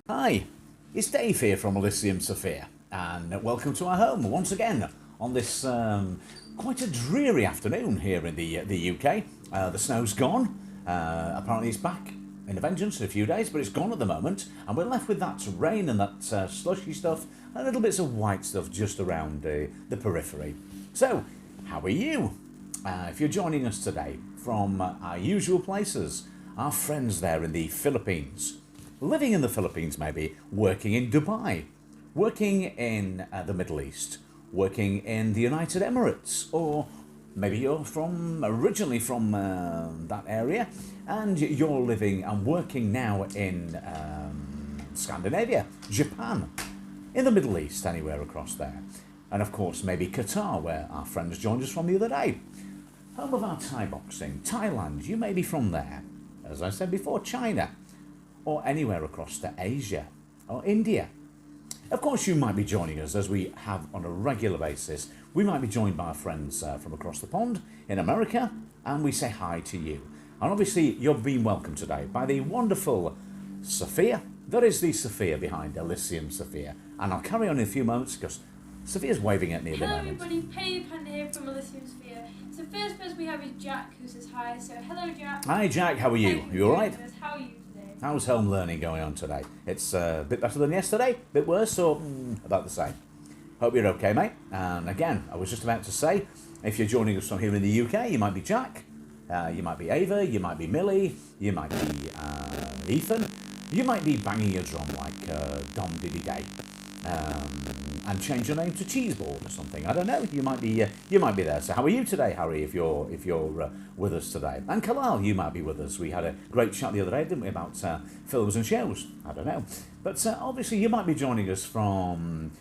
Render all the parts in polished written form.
Hi, it's Dave here from Elysium Sophia, and welcome to our home once again on this quite a dreary afternoon here in the UK. The snow's gone. Apparently, it's back in a vengeance in a few days, but it's gone at the moment, and we're left with that rain and that slushy stuff, and little bits of white stuff just around the periphery. So, how are you? If you're joining us today from our usual places, our friends there in the Philippines, living in the Philippines maybe, working in Dubai, working in the Middle East, working in the United Emirates, or maybe you're originally from that area and you're living and working now in Scandinavia, Japan, in the Middle East, anywhere across there. And of course maybe Qatar, where our friends joined us from the other day. Home of our Thai boxing, Thailand, you may be from there. As I said before, China, or anywhere across to Asia or India. Of course, you might be joining us, as we have on a regular basis. We might be joined by our friends from across the pond in America, and we say hi to you. And obviously, you're being welcomed today by the wonderful Sophia. That is the Sophia behind Elysium Sophia. And I'll carry on in a few moments because Sophia's waving at me at the Hello moment. everybody, Penny Panda here from Elysium Sphere. So first person we have is Jack, who says hi. So hello Jack. Hi Jack, how are you? You alright? How are you today? How's home learning going on today? It's a bit better than yesterday, a bit worse, or about the same? Hope you're okay, mate. And again, I was just about to say, if you're joining us from here in the UK, you might be Jack, you might be Ava, you might be Millie, you might be Ethan, you might be banging your drum like Dom Diddy Day, and change your name to Cheeseboard or something. I don't know. You might be there. So how are you today, Harry? If you're with us today, and Kalal, you might be with us. We had a great chat the other day, didn't we, about films and shows? I don't know, but obviously you might be joining us from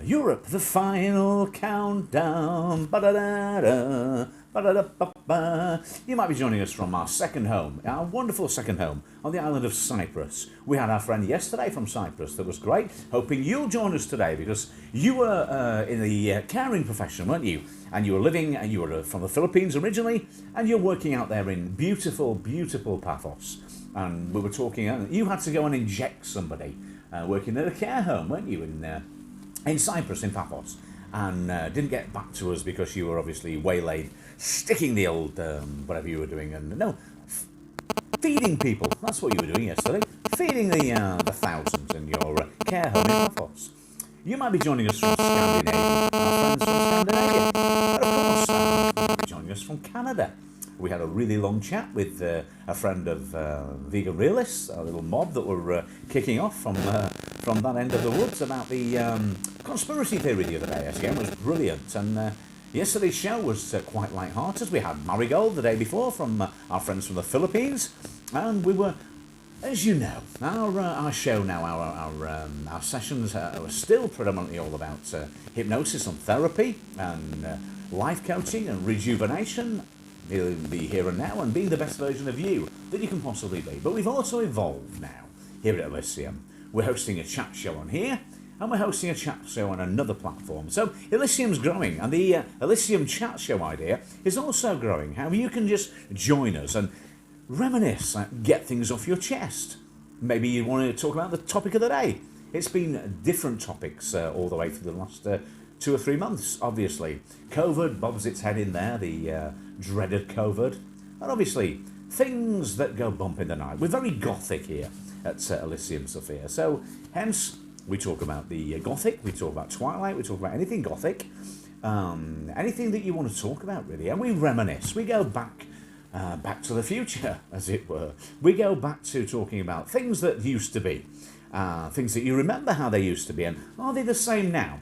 Europe. The final countdown. Ba-da-da-da. Ba-da-da-ba-ba. You might be joining us from our second home, our wonderful second home on the island of Cyprus. We had our friend yesterday from Cyprus. That was great. Hoping you'll join us today because you were in the caring profession, weren't you? And you were living, and you were from the Philippines originally, and you're working out there in beautiful, beautiful Paphos. And we were talking, you had to go and inject somebody working at a care home, weren't you, in Cyprus, in Paphos? And didn't get back to us because you were obviously waylaid, sticking the old whatever you were doing, and feeding people. That's what you were doing yesterday, feeding the thousands in your care home in Paphos. You might be joining us from Scandinavia, our friends from Scandinavia, and of course, you might be joining us from Canada. We had a really long chat with a friend of Vegan Realists, a little mob that were kicking off from that end of the woods about the conspiracy theory the other day. Again, was brilliant, and yesterday's show was quite light-hearted. We had Marigold the day before from our friends from the Philippines, and we were, as you know, our show now, our sessions are still predominantly all about hypnosis and therapy and life coaching and rejuvenation. Be here and now and being the best version of you that you can possibly be. But we've also evolved now here at Elysium. We're hosting a chat show on here, and we're hosting a chat show on another platform. So Elysium's growing, and the Elysium chat show idea is also growing. How you can just join us and reminisce, get things off your chest. Maybe you want to talk about the topic of the day. It's been different topics all the way through the last 2 or 3 months, obviously. COVID bobs its head in there, the dreaded COVID. And obviously, things that go bump in the night. We're very gothic here at Elysium Sophia. So, hence, we talk about the gothic, we talk about Twilight, we talk about anything gothic. Anything that you want to talk about, really. And we reminisce. We go back to the future, as it were. We go back to talking about things that used to be. Things that you remember how they used to be. And are they the same now?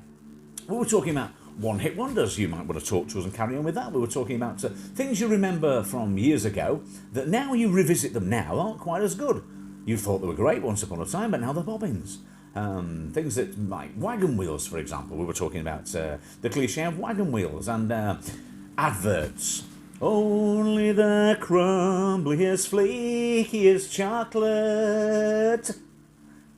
We were talking about one-hit wonders. You might want to talk to us and carry on with that. We were talking about things you remember from years ago that now you revisit them now aren't quite as good. You thought they were great once upon a time, but now they're bobbins. Things that, like wagon wheels, for example. We were talking about the cliche of wagon wheels and adverts. Only the crumbliest, flakiest chocolate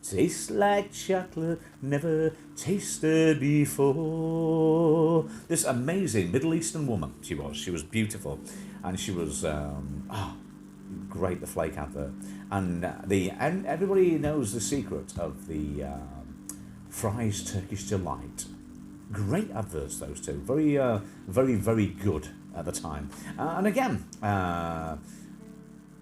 tastes like chocolate never tasted before. This amazing Middle Eastern woman, she was beautiful, and she was great, the flake advert. And and everybody knows the secret of the Fry's Turkish Delight. Great adverts, those two. Very, very, very good at the time. And again,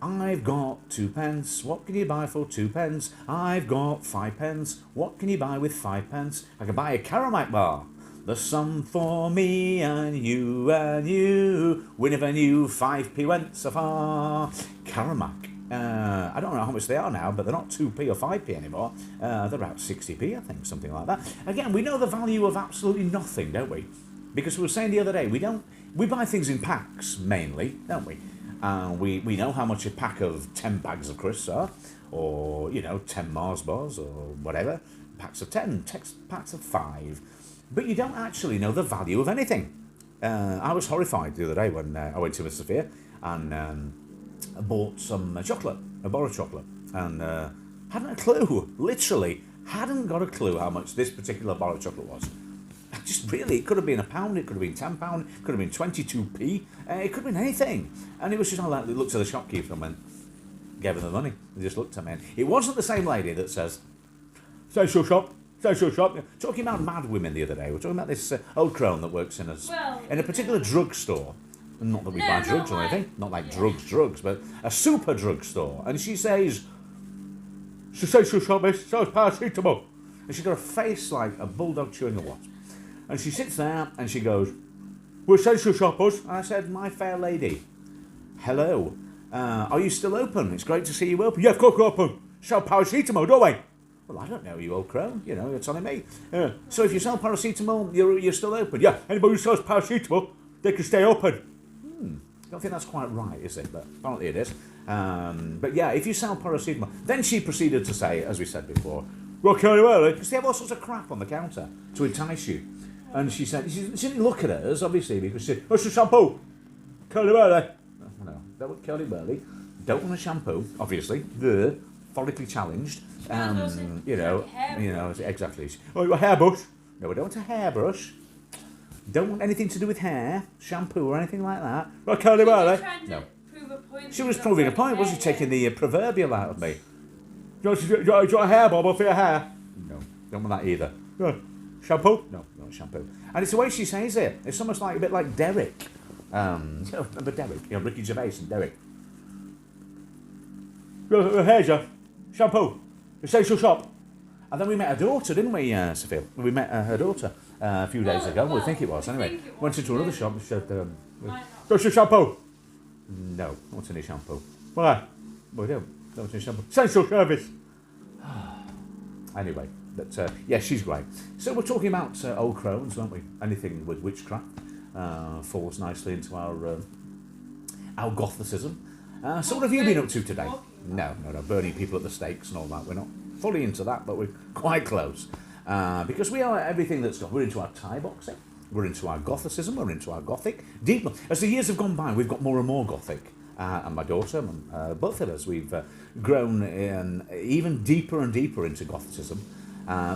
I've got 2 pence. What can you buy for 2 pence? I've got 5 pence. What can you buy with 5 pence? I can buy a Caramac bar. There's some for me and you and you. We never knew 5p went so far. Caramac. I don't know how much they are now, but they're not 2p or 5p anymore. They're about 60p, I think, something like that. Again, we know the value of absolutely nothing, don't we? Because we were saying the other day, we buy things in packs, mainly, don't we? We know how much a pack of 10 bags of crisps are, or, 10 Mars bars, or whatever. Packs of 10, packs of 5. But you don't actually know the value of anything. I was horrified the other day when I went to Miss Sophia and bought some chocolate, a bar of chocolate, and hadn't a clue, literally hadn't got a clue how much this particular bar of chocolate was. Just really, it could have been £1, it could have been £10, it could have been 22p, it could have been anything. And it was just like, looked at the shopkeeper and went, gave her the money. He just looked at me. And it wasn't the same lady that says, social shop. Talking about mad women the other day. We're talking about this old crone that works in a particular drugstore. Not that we buy drugs or anything. Not like drugs, but a super drugstore. And she says, social shop, miss, sells paracetamol. And she's got a face like a bulldog chewing a wasp. And she sits there and she goes, we're essential shoppers. And I said, my fair lady, hello, are you still open? It's great to see you open. Yeah, of course we're open. Sell paracetamol, don't we? Well, I don't know, you old crone. You're telling me. So if you sell paracetamol, you're still open. Yeah, anybody who sells paracetamol, they can stay open. Don't think that's quite right, is it? But apparently it is. But yeah, if you sell paracetamol, then she proceeded to say, as we said before, well, Curly Whirly, because they have all sorts of crap on the counter to entice you. And she said, she didn't look at us, obviously, because she said, what's the shampoo? Curly Whirly. No, don't want Curly Whirly. Don't want a shampoo, obviously. The follically challenged. Exactly. Oh, a hairbrush? No, I don't want a hairbrush. Don't want anything to do with hair, shampoo, or anything like that. Well, Curly Whirly. No. She was proving a point, wasn't she? Taking the proverbial out of me. Do you want a hair bob for your hair? No, don't want that either. Shampoo? No, not shampoo. And it's the way she says it. It's almost like a bit like Derek. Remember Derek? Ricky Gervais and Derek. Hair, Jeff. Shampoo. Essential shop. And then we met her daughter, didn't we, Sophia? We met her daughter a few days ago. We think it was, anyway. Went into another shop and said, what's your shampoo? No, not any shampoo. Why? Well, we don't. Don't want any shampoo. Essential service. Anyway, but yeah, she's great. So we're talking about old crones, aren't we? Anything with witchcraft falls nicely into our Gothicism. So what have you been up to today? No, burning people at the stakes and all that. We're not fully into that, but we're quite close. Because we are everything that's got. We're into our Thai boxing. We're into our Gothicism. We're into our Gothic. Deep. As the years have gone by, we've got more and more Gothic. And my daughter, both of us, we've grown even deeper and deeper into Gothicism.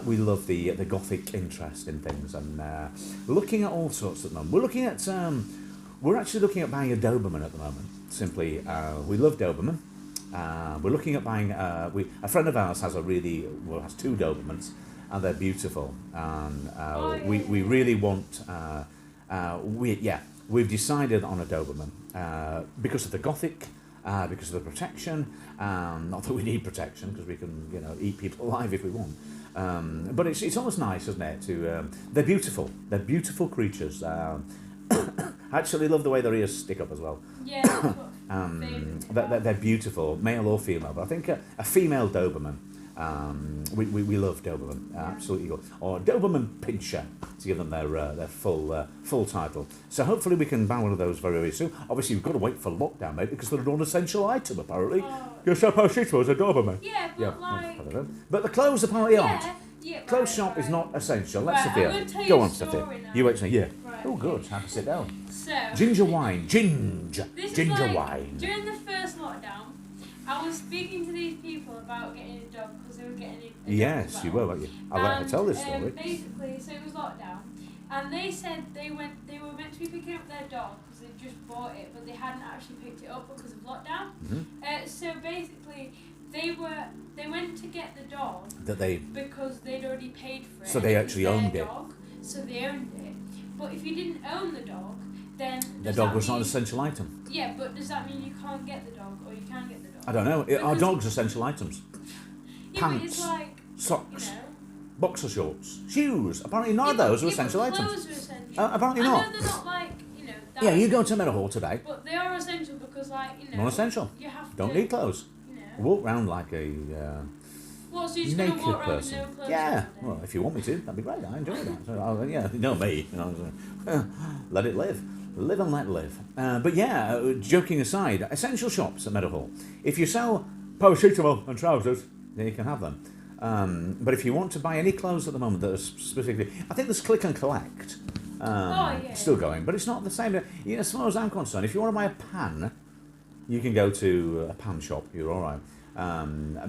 We love the Gothic interest in things, and looking at all sorts at the moment. We're actually looking at buying a Doberman at the moment. Simply, we love Doberman. We're looking at buying. A friend of ours has has 2 Dobermans, and they're beautiful. And we really want. We've decided on a Doberman because of the Gothic, because of the protection. Not that we need protection, because we can eat people alive if we want. But it's almost nice, isn't it? They're beautiful. They're beautiful creatures. I actually love the way their ears stick up as well. Yeah. They're beautiful, male or female. But I think a female Doberman. We love Doberman, absolutely good. Or Doberman Pinscher, to give them their full title. So hopefully we can buy one of those very, very soon. Obviously we've got to wait for lockdown, mate, because they're an non-essential item apparently. Your supposito is a Doberman. Yeah, but I don't know. But the clothes apparently aren't. Yeah, Clothes shop is not essential. Let's Right, Sophia. Go on, Sophia. now. You wait. Yeah. Right, Oh, good. okay. Have to sit down. So, Ginger wine. Ginger like, wine. During the first lockdown, I was speaking to these people about getting a dog because they were getting a dog Yes, as you well. were, weren't you? I'll let her tell this story. Basically, so it was lockdown, and they said they were meant to be picking up their dog because they just bought it, but they hadn't actually picked it up because of lockdown. So basically, they went to get the dog because they'd already paid for it. So they actually owned it. So they owned it. But if you didn't own the dog, then the dog was not an essential item. Yeah, but does that mean you can't get the dog, or you can get the dog? I don't know. Are dogs essential items? Yeah, Pants, but it's like, socks, you know, boxer shorts, shoes. Apparently none of those are essential but items. clothes are essential. Apparently I not. know they're not like, you know, that Yeah, you essential, go to Meadowhall today. but they are essential because, like, you know, Non-essential. you have Don't to, need clothes. you know. Walk around like a What, so you're just going to naked walk around person. with no clothes Yeah. on all day? Well, if you want me to, that'd be great. I enjoy that. So, yeah, you know me. You know, let it live. Live and let live. But yeah, joking aside, essential shops at Meadowhall. If you sell paracetamol and trousers, then you can have them. But if you want to buy any clothes at the moment that are specifically, I think there's click and collect still going, but it's not the same. You know, as far as I'm concerned, if you want to buy a pan, you can go to a pan shop. You're all right.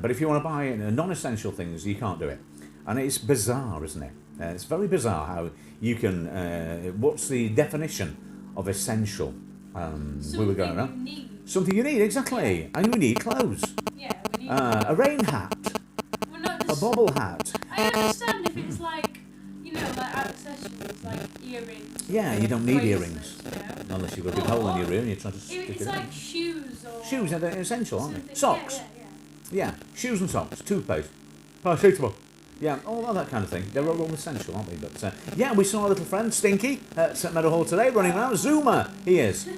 But if you want to buy non-essential things, you can't do it, and it's bizarre, isn't it? It's very bizarre how you can. What's the definition of essential? We were going around. Something you need, exactly, and you need clothes. Yeah, we need A rain hat. Well, not A just, bobble hat. I understand if it's like, you know, like accessories, like earrings. Yeah, you don't need earrings. You know? Unless you've got a big hole in your ear and you're trying to stick It's it like in. shoes or... Shoes, they're essential, aren't they? something. Socks. Yeah. Yeah, shoes and socks. Toothpaste. Paracetamol. Yeah, all of that kind of thing. They're all essential, aren't they? But yeah, we saw our little friend Stinky at St Meadowhall today, running around. Zoomer, he is.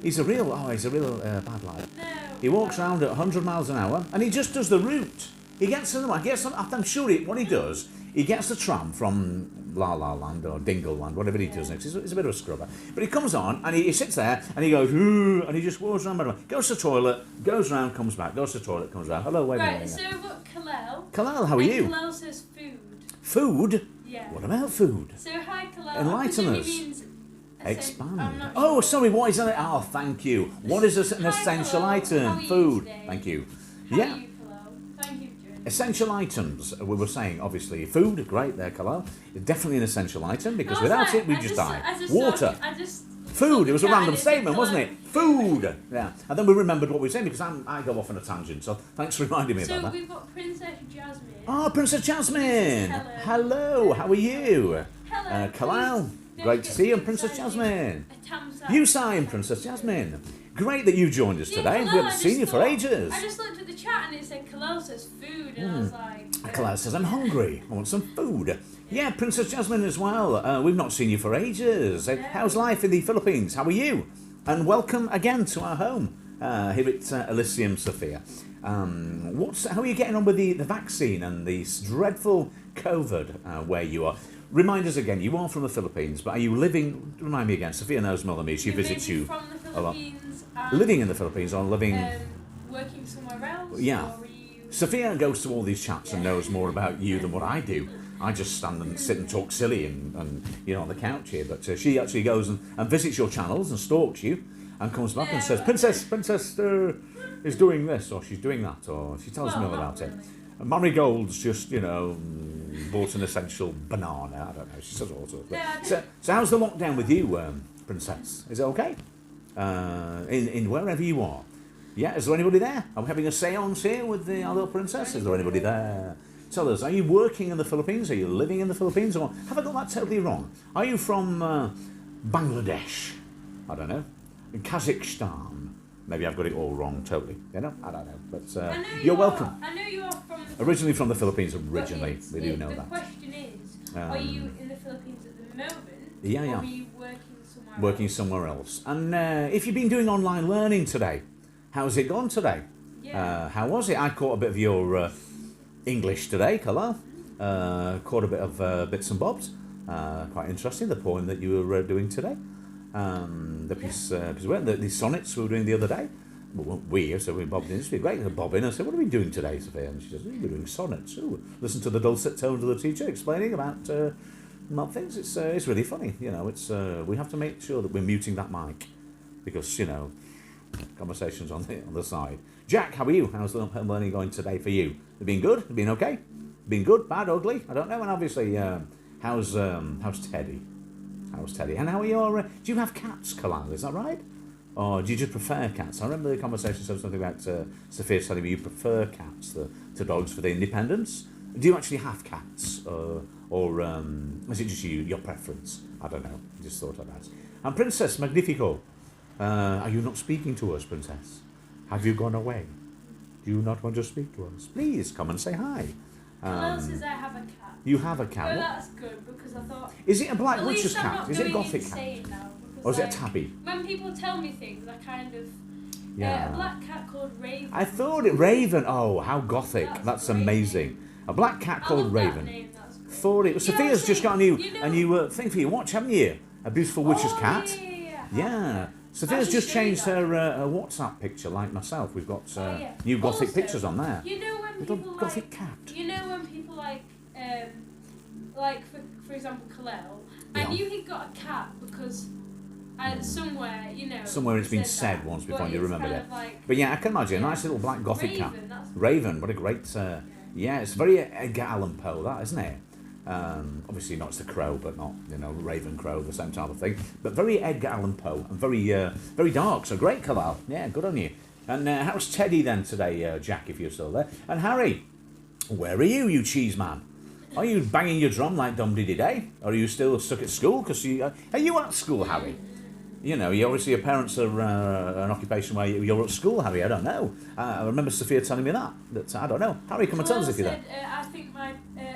He's a real bad lad. No. He walks around at 100 miles an hour, and he just does the route. He gets to the I'm sure what he does, he gets the tram from La La Land or Dingle Land, whatever he does next. He's a bit of a scrubber. But he comes on, and he sits there, and he goes, ooh, and he just walks around, goes to the toilet, goes around, comes back, goes to the toilet, comes around. Hello, wait a minute. Right, so we've got Kalel. Kalal, how are you? Kalel says food. Food? Yeah. What about food? So hi Kalel. Enlighten us. Means Expand. I'm not Oh, sure. sorry, what is it? Oh, thank you. What is an Hi, essential Kalal. item? How are you Food. today? Thank you. How Yeah. are you, Kalel? Thank you for joining. Essential items, we were saying, obviously, food, great there, Kalal. Definitely an essential item, because I was without like- it, we'd I just just- die. I just Water. saw- I just Food, it was a Yeah, random it's statement, Kalel. wasn't it? Food! Yeah. And then we remembered what we were saying, because I go off on a tangent, so thanks for reminding me So about that. we've got Princess Jasmine. Oh, Princess Jasmine! Helen. Hello, how are you? Hello. Kalal, please great don't to see you, forget Princess to sign Jasmine. a Tamsa. You sign, Princess Jasmine. Great that you joined us Yeah, today. Kalel, We I haven't just seen you for thought- ages. I just looked at the chat and it said Kalel says food, and I was like... Kalal says, I'm hungry. I want some food. Yeah, Princess Jasmine as well. We've not seen you for ages. How's life in the Philippines? How are you? And welcome again to our home here at Elysium Sophia. How are you getting on with the vaccine and the dreadful COVID where you are? Remind us again, you are from the Philippines, but are you living, remind me again, Sophia knows more than me, she visits you from the a lot. Philippines. Living in the Philippines or living... Working somewhere else? Yeah. Or are you... Sophia goes to all these chats and knows more about you than what I do. I just stand and sit and talk silly and you know, on the couch here. But she actually goes and visits your channels and stalks you and comes back and says, Princess is doing this or she's doing that or she tells me all about it. And Marigold's just, you know, bought an essential banana. I don't know. She says all sorts. So how's the lockdown with you, Princess? Is it okay? In wherever you are. Yeah, is there anybody there? Are we having a seance here with our little princess? Is there anybody there? Tell us, are you working in the Philippines? Are you living in the Philippines? Or have I got that totally wrong? Are you from Bangladesh? I don't know. Kazakhstan? Maybe I've got it all wrong totally. You know? I don't know. But you're welcome. I know you are from the Originally from the Philippines, originally. We do know the that. The question is, are you in the Philippines at the moment? Yeah, yeah. Or are you working somewhere Working else? somewhere else. And if you've been doing online learning today, how's it gone today? Yeah. How was it? I caught a bit of your English today, Kalal. Caught a bit of bits and bobs. Quite interesting, the poem that you were doing today. The piece of work, the sonnets we were doing the other day. Well, so we bobbed in. It's been great. I bobbed in. I said, what are we doing today, Sophia? And she says, we're doing sonnets. Ooh, listen to the dulcet tones of the teacher explaining about things. It's really funny. You know, we have to make sure that we're muting that mic because, you know, conversations on the side. Jack, how are you? How's the home learning going today for you? It been good? It been okay? Been good? Bad? Ugly? I don't know. And obviously, how's Teddy? How's Teddy? And how are your... do you have cats, Kalal? Is that right? Or do you just prefer cats? I remember the conversation said something about Sophia telling me you prefer cats to dogs for their independence. Do you actually have cats? Or is it just your preference? I don't know. I just thought I'd ask. And Princess Magnifico, are you not speaking to us, Princess? Have you gone away? Do you not want to speak to us? Please come and say hi. Kalal says I have a cat. You have a cat? Well, that's good because I thought... Is it a black at least witch's I'm cat? not Is it a going gothic insane cat? now, because, Or is it a like, tabby? when people tell me things, I kind of... Yeah. A black cat called Raven. I thought it Raven. Oh, how gothic! That's a great amazing. name. A black cat I called love Raven. That name, that's great. Thought it. Sophia's just got a new thing for you. Watch, haven't you? A beautiful witch's cat. Yeah. Sophia's I just should show you changed that. her WhatsApp picture, like myself. We've got new gothic Also, pictures on there. You know when Little people gothic cat. You know when people like for example, Kalel. I Yeah. knew he got a cat because somewhere, you know. Somewhere it's been said said that, once but before, you it's remember kind it. of like, But yeah, I can imagine a yeah. nice little black gothic cat. Raven, that's Raven, what a great... yeah, it's very Edgar Allan Poe, that, isn't it? Obviously not the Crow, but not, Raven Crow, the same type of thing. But very Edgar Allan Poe, and very dark, so great, Kalal. Yeah, good on you. And how's Teddy then today, Jack, if you're still there? And Harry, where are you cheese man? Are you banging your drum like Dum Diddy Day? Or are you still stuck at school? Because are you at school, Harry? Obviously your parents are an occupation where you're at school, Harry. I don't know. I remember Sophia telling me that I don't know. Harry, come and tell us if you're there.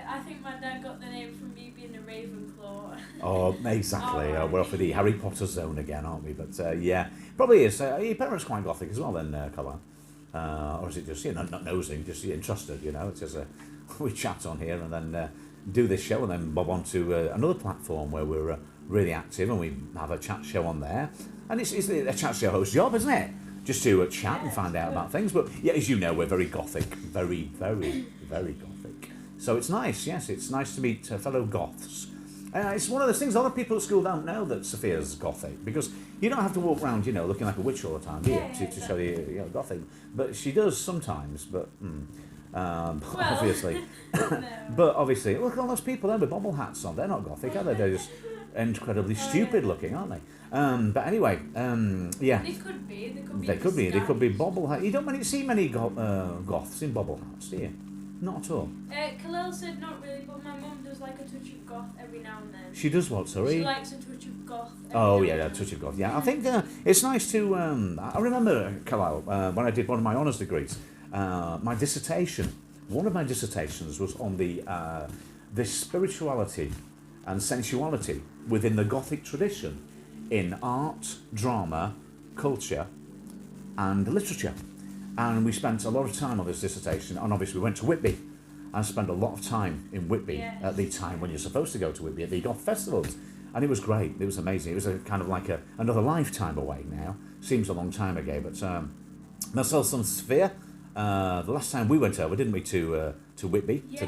I think my dad got the name from me being a Ravenclaw. Oh, exactly. Oh, We're off with the Harry Potter zone again, aren't we? But yeah, probably is. Are your parents quite gothic as well then, Colin? Or is it just, not nosing, just interested, It's just we chat on here and then do this show and then bob on to another platform where we're really active and we have a chat show on there. And it's a chat show host job, isn't it? Just to chat and find out about things. But yeah, as you know, we're very gothic. Very, very, very gothic. So it's nice, yes, it's nice to meet fellow goths. It's one of those things other people at school don't know that Sophia's gothic, because you don't have to walk around, looking like a witch all the time, do you? To show you, gothic. But she does sometimes, but obviously. No. But obviously, look at all those people there with bobble hats on. They're not gothic, are they? They're just incredibly stupid looking, aren't they? But anyway, yeah. They could be. They could be bobble hats. You don't see many goths in bobble hats, do you? Not at all. Kalel said not really, but my mum does like a touch of goth every now and then. She does what, sorry? She likes a touch of goth. Oh, yeah, a touch of goth. Yeah, I think it's nice to... I remember, Kalal, when I did one of my honours degrees, my dissertation, one of my dissertations was on the spirituality and sensuality within the Gothic tradition in art, drama, culture and literature. And we spent a lot of time on this dissertation, and obviously we went to Whitby and spent a lot of time in Whitby at the time when you're supposed to go to Whitby at the goth festivals. And it was great, it was amazing. It was a kind of like another lifetime away now. Seems a long time ago, but myself and Sophia, the last time we went over, didn't we, to Whitby, to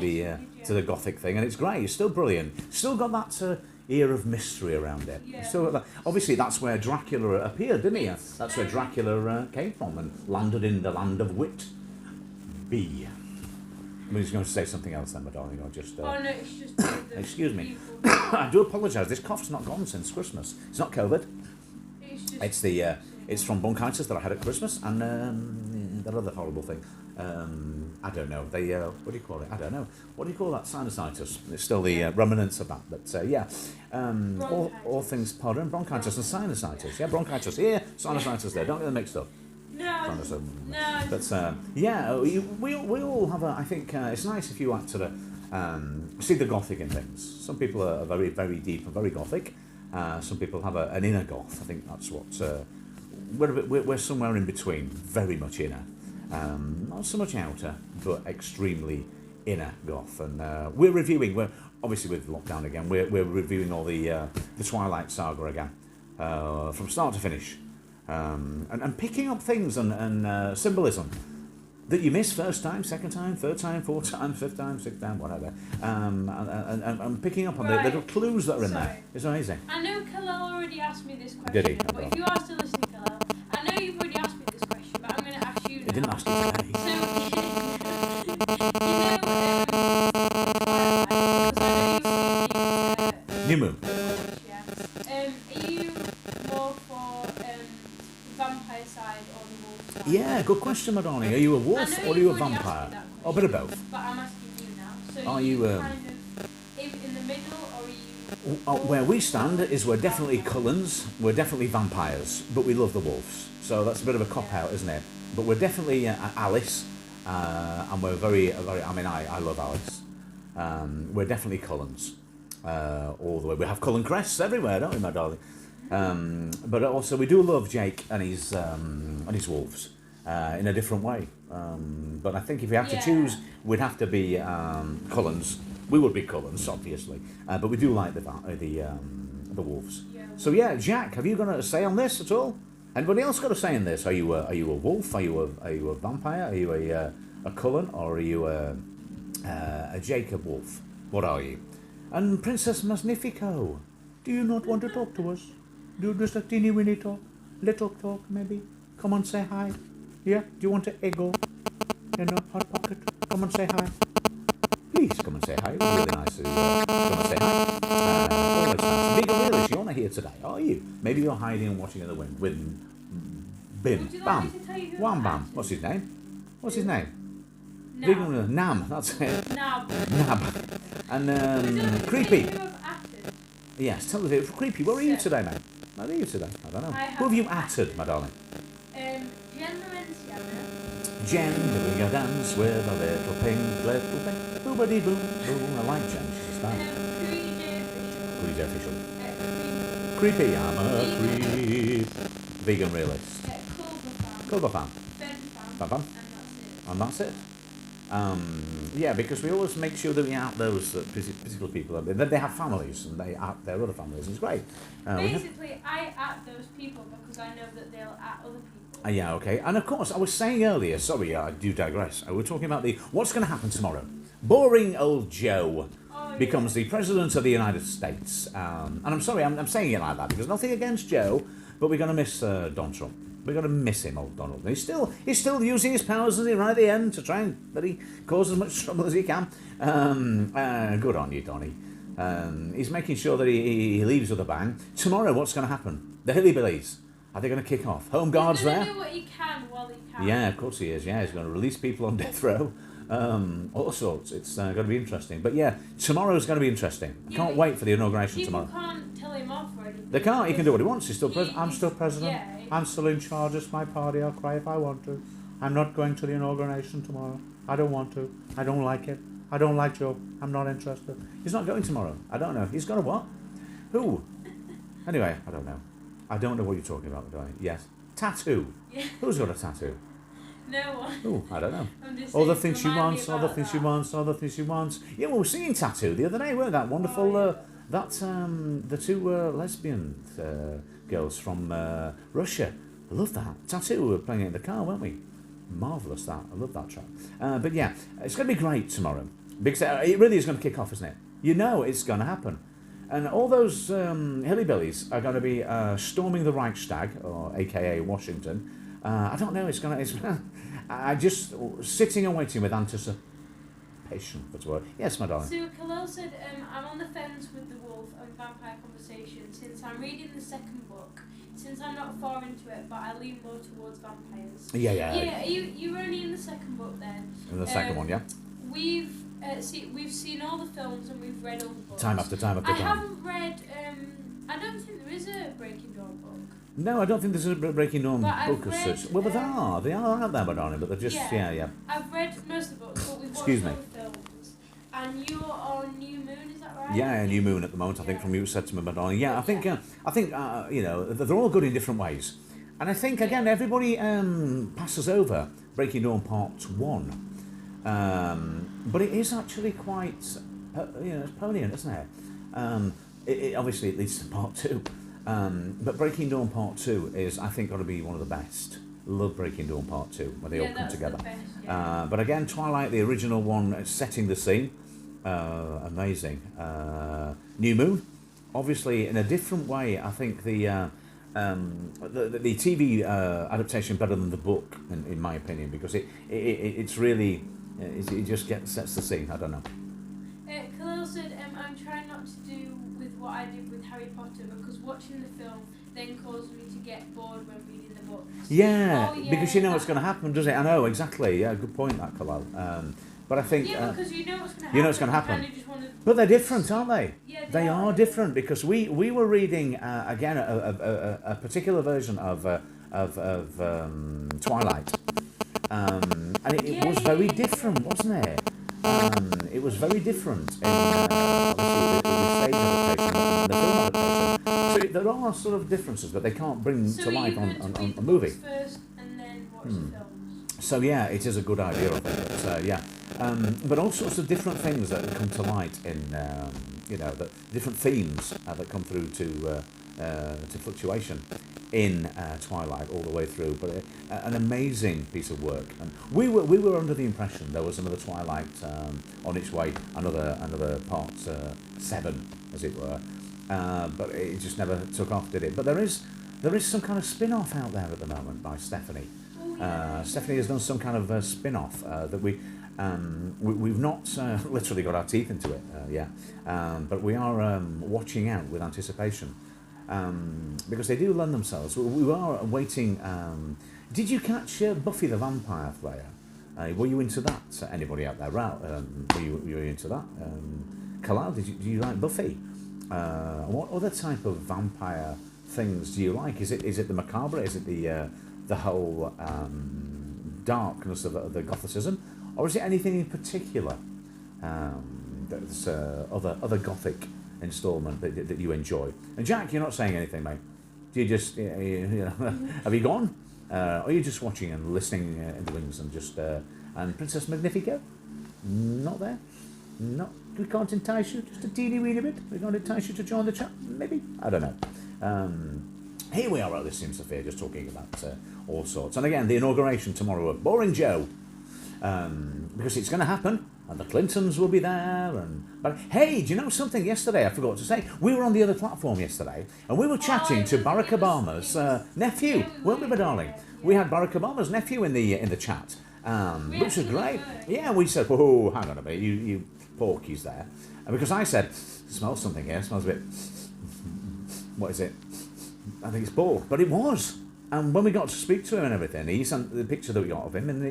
the Gothic thing, and it's great. It's still brilliant. Still got that air of mystery around it. Yeah. Still got that. Obviously, that's where Dracula appeared, didn't he? That's where Dracula came from and landed in the land of Whitby. I was going to say something else then, my darling, or just... oh, no, it's just... excuse me. I do apologise. This cough's not gone since Christmas. It's not COVID. It's just... It's from bronchitis that I had at Christmas, and that other horrible thing. I don't know. What do you call it? I don't know. What do you call that? Sinusitis. It's still the remnants of that. But yeah, all things pardon, bronchitis and sinusitis. Yeah, bronchitis here, sinusitis there. Don't get them mixed up. No. But yeah, we all have I think it's nice if you actually see the Gothic in things. Some people are very, very deep and very Gothic. Some people have an inner goth. I think that's what... We're somewhere in between, very much inner. Not so much outer, but extremely inner goth. And we're obviously with lockdown again, we're reviewing all the Twilight Saga again, from start to finish. And picking up things and symbolism that you miss first time, second time, third time, fourth time, fifth time, sixth time, whatever. And picking up on the little clues that are in there. It's amazing. I know Kalel already asked me this question. Did he? But if you are still listening, Kalel, I know you've already asked me this question, but I'm going to ask you now. He didn't ask you today. So, because I know you've seen New Moon. yeah. Yeah, good question, my darling. Are you a I wolf know or are you a you've already asked vampire? me that Or a bit of question, both? But I'm asking you now. So Are you you, kind of in the middle, or are you? Where we stand is we're definitely Cullens, we're definitely vampires, but we love the wolves. So that's a bit of a cop-out, isn't it? But we're definitely Alice, and we're very, I mean, I love Alice. We're definitely Cullens, all the way. We have Cullen crests everywhere, don't we, my darling? But also we do love Jake and his wolves in a different way. But I think if we have to choose, we'd have to be Cullens. We would be Cullens, obviously, but we do like the wolves. Yeah. So yeah, Jack, have you got a say on this at all? Anybody else got a say in this? Are you a wolf? Are you a vampire? Are you a Cullen, or are you a Jacob wolf? What are you? And Princess Magnifico, do you not want to talk to us? Do just a teeny weeny talk, little talk maybe? Come on, say hi. Yeah, do you want an ego in a hot pocket? Come and say hi. Please come and say hi. It was really nice to come and say hi. Always nice. Vegan Realist, you're not here today, are you? Maybe you're hiding and watching in the wind with Bim, Would you like Bam, me to tell you who Wham I Bam. acted? What's his name? What's his name? No. Vegan Realist. Nam, that's it. No. Nab. And Would you like me to tell Creepy. you who I've acted? Yes, tell us it. Creepy, where are you today, mate? Where are you today? I don't know. Who have you atted, my darling? Jen Lorenziana. Jen, doing a dance with a little pink. Boobity boo boo. I like Jen, she's a star. Who's the official? Creepy, I'm a creep. Vegan Realist. Culver fan. Ben Fan. And that's it. Yeah, because we always make sure that we out those particular people. They have families and they out their other families. It's great. Basically, I at those people because I know that they'll at other people. Yeah, okay. And of course, I was saying earlier, sorry, I do digress. We were talking about what's going to happen tomorrow. Boring old Joe becomes the President of the United States. And I'm sorry, I'm saying it like that because nothing against Joe, but we're going to miss Donald Trump. We're going to miss him, old Donald. He's still using his powers right at the end to try and he cause as much trouble as he can. Good on you, Donny. He's making sure that he leaves with a bang. Tomorrow, what's going to happen? The Hillbillies. Are they going to kick off? Home guards He's there? going to do what he can while he can. Yeah, of course he is. Yeah, he's going to release people on death row. All sorts. It's going to be interesting. But yeah, tomorrow's going to be interesting. I can't wait for the inauguration tomorrow. People can't tell him off or anything. They can't. He can do what he wants. He's still president. I'm still president. Yeah. I'm still in charge. It's my party. I'll cry if I want to. I'm not going to the inauguration tomorrow. I don't want to. I don't like it. I don't like Joe. I'm not interested. He's not going tomorrow. I don't know. He's got a what? Who? Anyway, I don't know. I don't know what you're talking about, do I? Yes. Tattoo. Yeah. Who's got a tattoo? No one. Oh, I don't know. I'm just All the saying, things she remind me wants, all the about things she that. wants, all the things she wants. Yeah, we were singing Tattoo the other day, weren't that wonderful? The two lesbian girls from Russia. I love that. Tattoo, we were playing it in the car, weren't we? Marvellous that. I love that track. But yeah, it's going to be great tomorrow. Because it really is going to kick off, isn't it? You know it's going to happen. And all those hillbillies are going to be storming the Reichstag, or AKA Washington. I don't know, I just sitting and waiting with anticipation. That's the word. Yes, my darling. So Khalil said, I'm on the fence with the wolf and vampire conversation since I'm reading the second book. Since I'm not far into it, but I lean more towards vampires. Yeah. Yeah, you're only in the second book then. In the second one, yeah. We've seen all the films and we've read all the books. Time after time after I time. haven't read. I don't think there is a Breaking Dawn book. No, I don't think there's a Breaking Dawn But book I've as read, such. Well, they are out there, Madonna, but they're just, yeah. I've read most of the books, but we've watched Excuse me. all the films. And you're on New Moon, is that right? Yeah, New Moon at the moment, I think, from you said to me, Madonna. Yeah, I think you know, they're all good in different ways. And I think, again, everybody passes over Breaking Dawn Part 1. But it is actually quite, it's poignant, isn't it? Obviously, it leads to Part 2. But Breaking Dawn Part 2 is, I think, got to be one of the best. Love Breaking Dawn Part 2, where they all come together. The best, yeah. But again, Twilight, the original one, setting the scene. Amazing. New Moon, obviously, in a different way. I think the TV adaptation better than the book, in my opinion, because it's really, it just sets the scene. I don't know. Khalil said, I'm trying not to do with what I did with Harry Potter because watching the film then caused me to get bored when reading the books. Yeah, Oh, yeah, because you know what's going to happen, does it? I know, exactly. Yeah, good point, that, Kalal. But I think... Yeah, because you know what's going to happen. You know what's going to happen. But they're different, aren't they? Yeah, they are different, because we were reading, again, a particular version of Twilight. And it was very different, wasn't it? It was very different in obviously the stage adaptation and the film adaptation. So there are sort of differences, but they can't bring to life on a movie. First and then watch the films. So yeah, it is a good idea, I think. But, yeah, but all sorts of different things that come to light in the different themes that come through to fluctuation in Twilight all the way through. But an amazing piece of work, and we were under the impression there was another Twilight on its way, another part 7, as it were, but it just never took off, did it? But there is some kind of spin-off out there at the moment by Stephanie. Stephanie has done some kind of spin-off that we've not literally got our teeth into it yet, but we are watching out with anticipation. Because they do lend themselves. We are waiting. Did you catch Buffy the Vampire Slayer? Were you into that? Anybody out there? Were you into that? Kalal, do you like Buffy? What other type of vampire things do you like? Is it the macabre? Is it the whole darkness of the Gothicism, or is it anything in particular that's other Gothic installment that you enjoy? And Jack, you're not saying anything, mate. Do you just have you gone? Or are you just watching and listening in the wings and just and Princess Magnifica? Not there. No, we can't entice you just a teeny weeny bit. We can't entice you to join the chat, maybe. I don't know. Here we are at the Sim Sophia, just talking about all sorts. And again, the inauguration tomorrow of Boring Joe, because it's going to happen. And the Clintons will be there. But hey, do you know something? Yesterday, I forgot to say, we were on the other platform yesterday, and we were chatting to Barack Obama's nephew, weren't we, my darling? Yeah. We had Barack Obama's nephew in the chat, which was great. Yeah, we said, "Whoa, hang on a minute, you porkies there," and because I said, "Smells something here. Smells a bit. What is it? I think it's bull," but it was. And when we got to speak to him and everything, he sent the picture that we got of him, and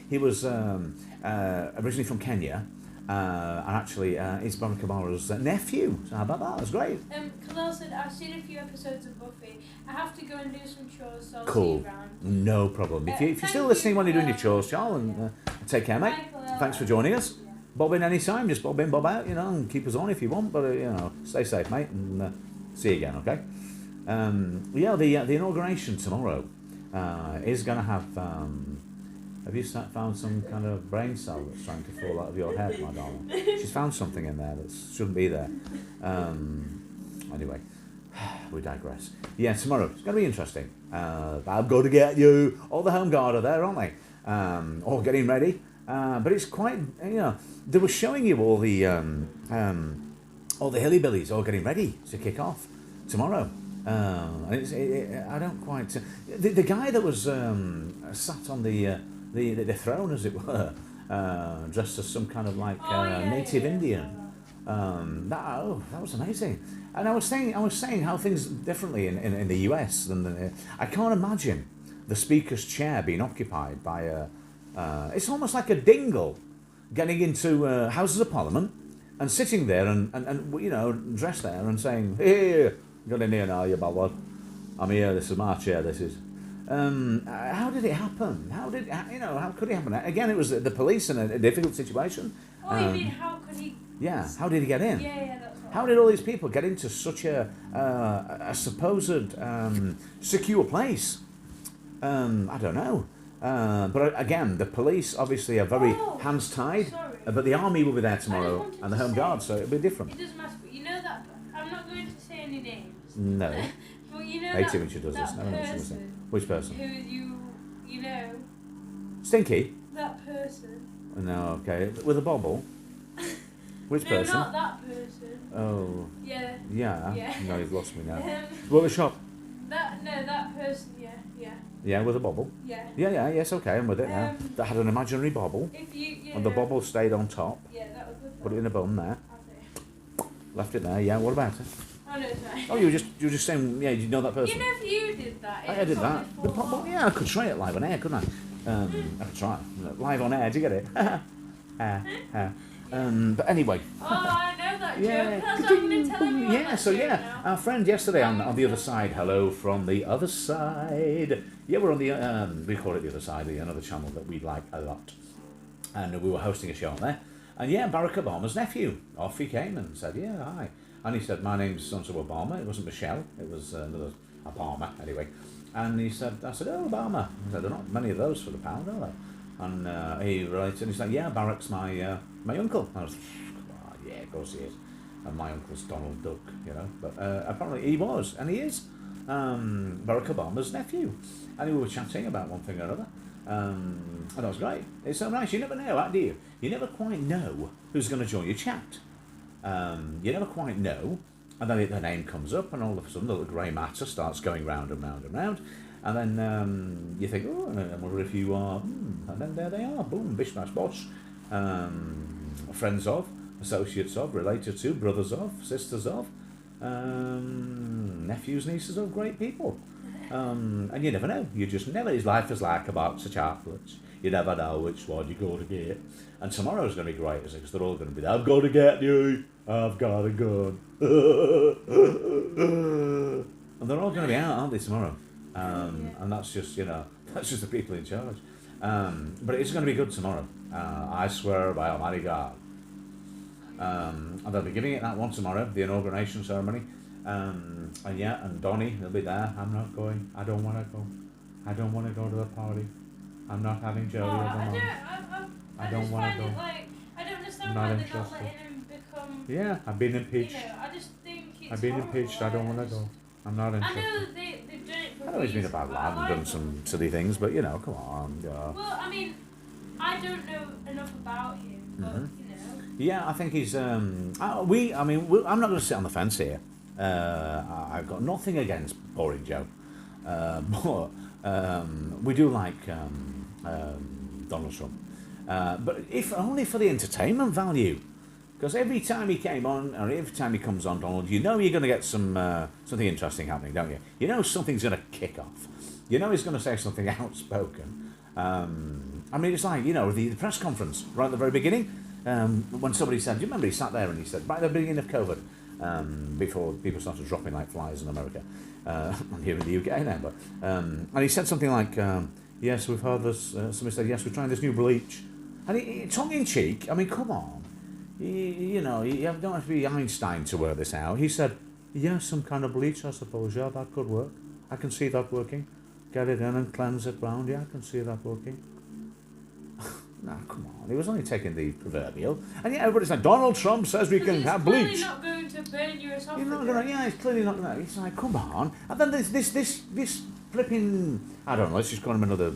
he was originally from Kenya, and actually he's Barack Obama's nephew. So how about that? That's great. Kalal said, I've seen a few episodes of Buffy. I have to go and do some chores, so I'll cool. see you around. No problem. If you're still listening when you're doing your chores, Charles, and take care, mate. Bye, Thanks for joining us. Yeah. Bob in any time, just bob in, bob out, and keep us on if you want, but stay safe, mate, and see you again, okay? The inauguration tomorrow is going to have you found some kind of brain cell that's trying to fall out of your head, my darling? She's found something in there that shouldn't be there. Anyway, we digress. Yeah, tomorrow, it's going to be interesting. I'm going to get you. All the home guard are there, aren't they? All getting ready. But it's quite, they were showing you all the hillybillies all getting ready to kick off tomorrow. I don't quite... The guy that was sat on the throne, as it were, dressed as some kind of native Indian. That was amazing. And I was saying how things differently in the US than I can't imagine the speaker's chair being occupied by it's almost like a dingle getting into Houses of Parliament and sitting there and dressed there and saying, "Hey, get in here now, you ballad. I'm here. This is my chair. This is." How did it happen? How could it happen? Again, it was the police in a difficult situation. Oh, you mean how could he? Yeah, how did he get in? Yeah, that's right. How did all these people get into such a supposed secure place? I don't know. But again, the police obviously are very hands tied. But the army will be there tomorrow and the Home Guard, so it'll be different. It doesn't matter, but you know that I'm not going to say any names. No. But you know hate it when she does this. No, which person? Who you know? Stinky? That person. No, okay. With a bobble? Which person? No, not that person. Oh. Yeah. Yeah? No, you've lost me now. Well, the shop? That person, yeah. Yeah, with a bobble? Yeah. Yes, okay, I'm with it now. That had an imaginary bobble. And the bobble stayed on top. Yeah, that was good. Put it in a bun there. Left it there, yeah, what about it? Oh, no, it's fine. Oh, you were just saying, yeah, you know that person? You know, if you did that. I did that. Yeah, I could try it live on air, couldn't I? I could try it. Live on air, do you get it? But anyway. Oh, I know that Yeah. joke. That's what I'm going to tell everyone. Yeah, so yeah, our friend yesterday on the other side. Hello from the other side. Yeah, we're on the, we call it the other side, another channel that we like a lot. And we were hosting a show on there. And yeah, Barack Obama's nephew, off he came and said, yeah, hi. And he said, my name's so-and-so Obama. It wasn't Michelle, it was another Obama, anyway. And he said, I said, oh, Obama. I said, there are not many of those for the pound, are there? And he related, and he's like, yeah, Barack's my uncle. And I was like, oh, yeah, of course he is. And my uncle's Donald Duck, But apparently he was, and he is, Barack Obama's nephew. And we were chatting about one thing or another. And that was great. It's so nice. You never know, do you? You never quite know who's going to join your chat. You never quite know. And then the name comes up, and all of a sudden the little grey matter starts going round and round and round. And then you think, oh, I wonder if you are. And then there they are. Boom, bish, bash, bosh. Friends of, associates of, related to, brothers of, sisters of, nephews, nieces of, great people. And you never know. You just never. His life is like a box of chocolates. You never know which one you're going to get. And tomorrow's going to be great, isn't it? Because they're all going to be there. I'm going to get you. I've got a gun. And they're all going to be out, aren't they, tomorrow? And that's just, that's just the people in charge. But it's going to be good tomorrow. I swear by Almighty God. And they'll be giving it that one tomorrow, the inauguration ceremony. And yeah, and Donnie, they'll be there. I'm not going. I don't want to go. I don't want to go to the party. I'm not having Jody. I don't want to go. I don't understand why they're not letting him become. Yeah, I've been impeached. I just think it's I've been impeached. I don't want to go. I'm not interested. I know that they've done it for I know he's been a bad lad and done some silly things, but come on. Well, I mean, I don't know enough about him, but Yeah, I think he's. I'm not going to sit on the fence here. I've got nothing against Boring Joe, but we do like Donald Trump. But if only for the entertainment value. Because every time he came on, or every time he comes on, Donald, you're going to get something interesting happening, don't you? Something's going to kick off. He's going to say something outspoken. It's like, the press conference right at the very beginning, when somebody said, do you remember he sat there and he said, right at the beginning of COVID, before people started dropping like flies in America, and here in the UK now, but, and he said something like, yes, we've heard this, somebody said, yes, we're trying this new bleach. And he tongue-in-cheek, come on. You don't have to be Einstein to work this out. He said, yes, some kind of bleach, I suppose. Yeah, that could work. I can see that working. Get it in and cleanse it round. Yeah, I can see that working. No, come on. He was only taking the proverbial. And yeah, everybody's like, Donald Trump says we can have bleach. He's clearly not going to burn your esophagus. He's not going to, he's clearly not going to. It's like, come on. And then this flipping, I don't know, let's just call him another,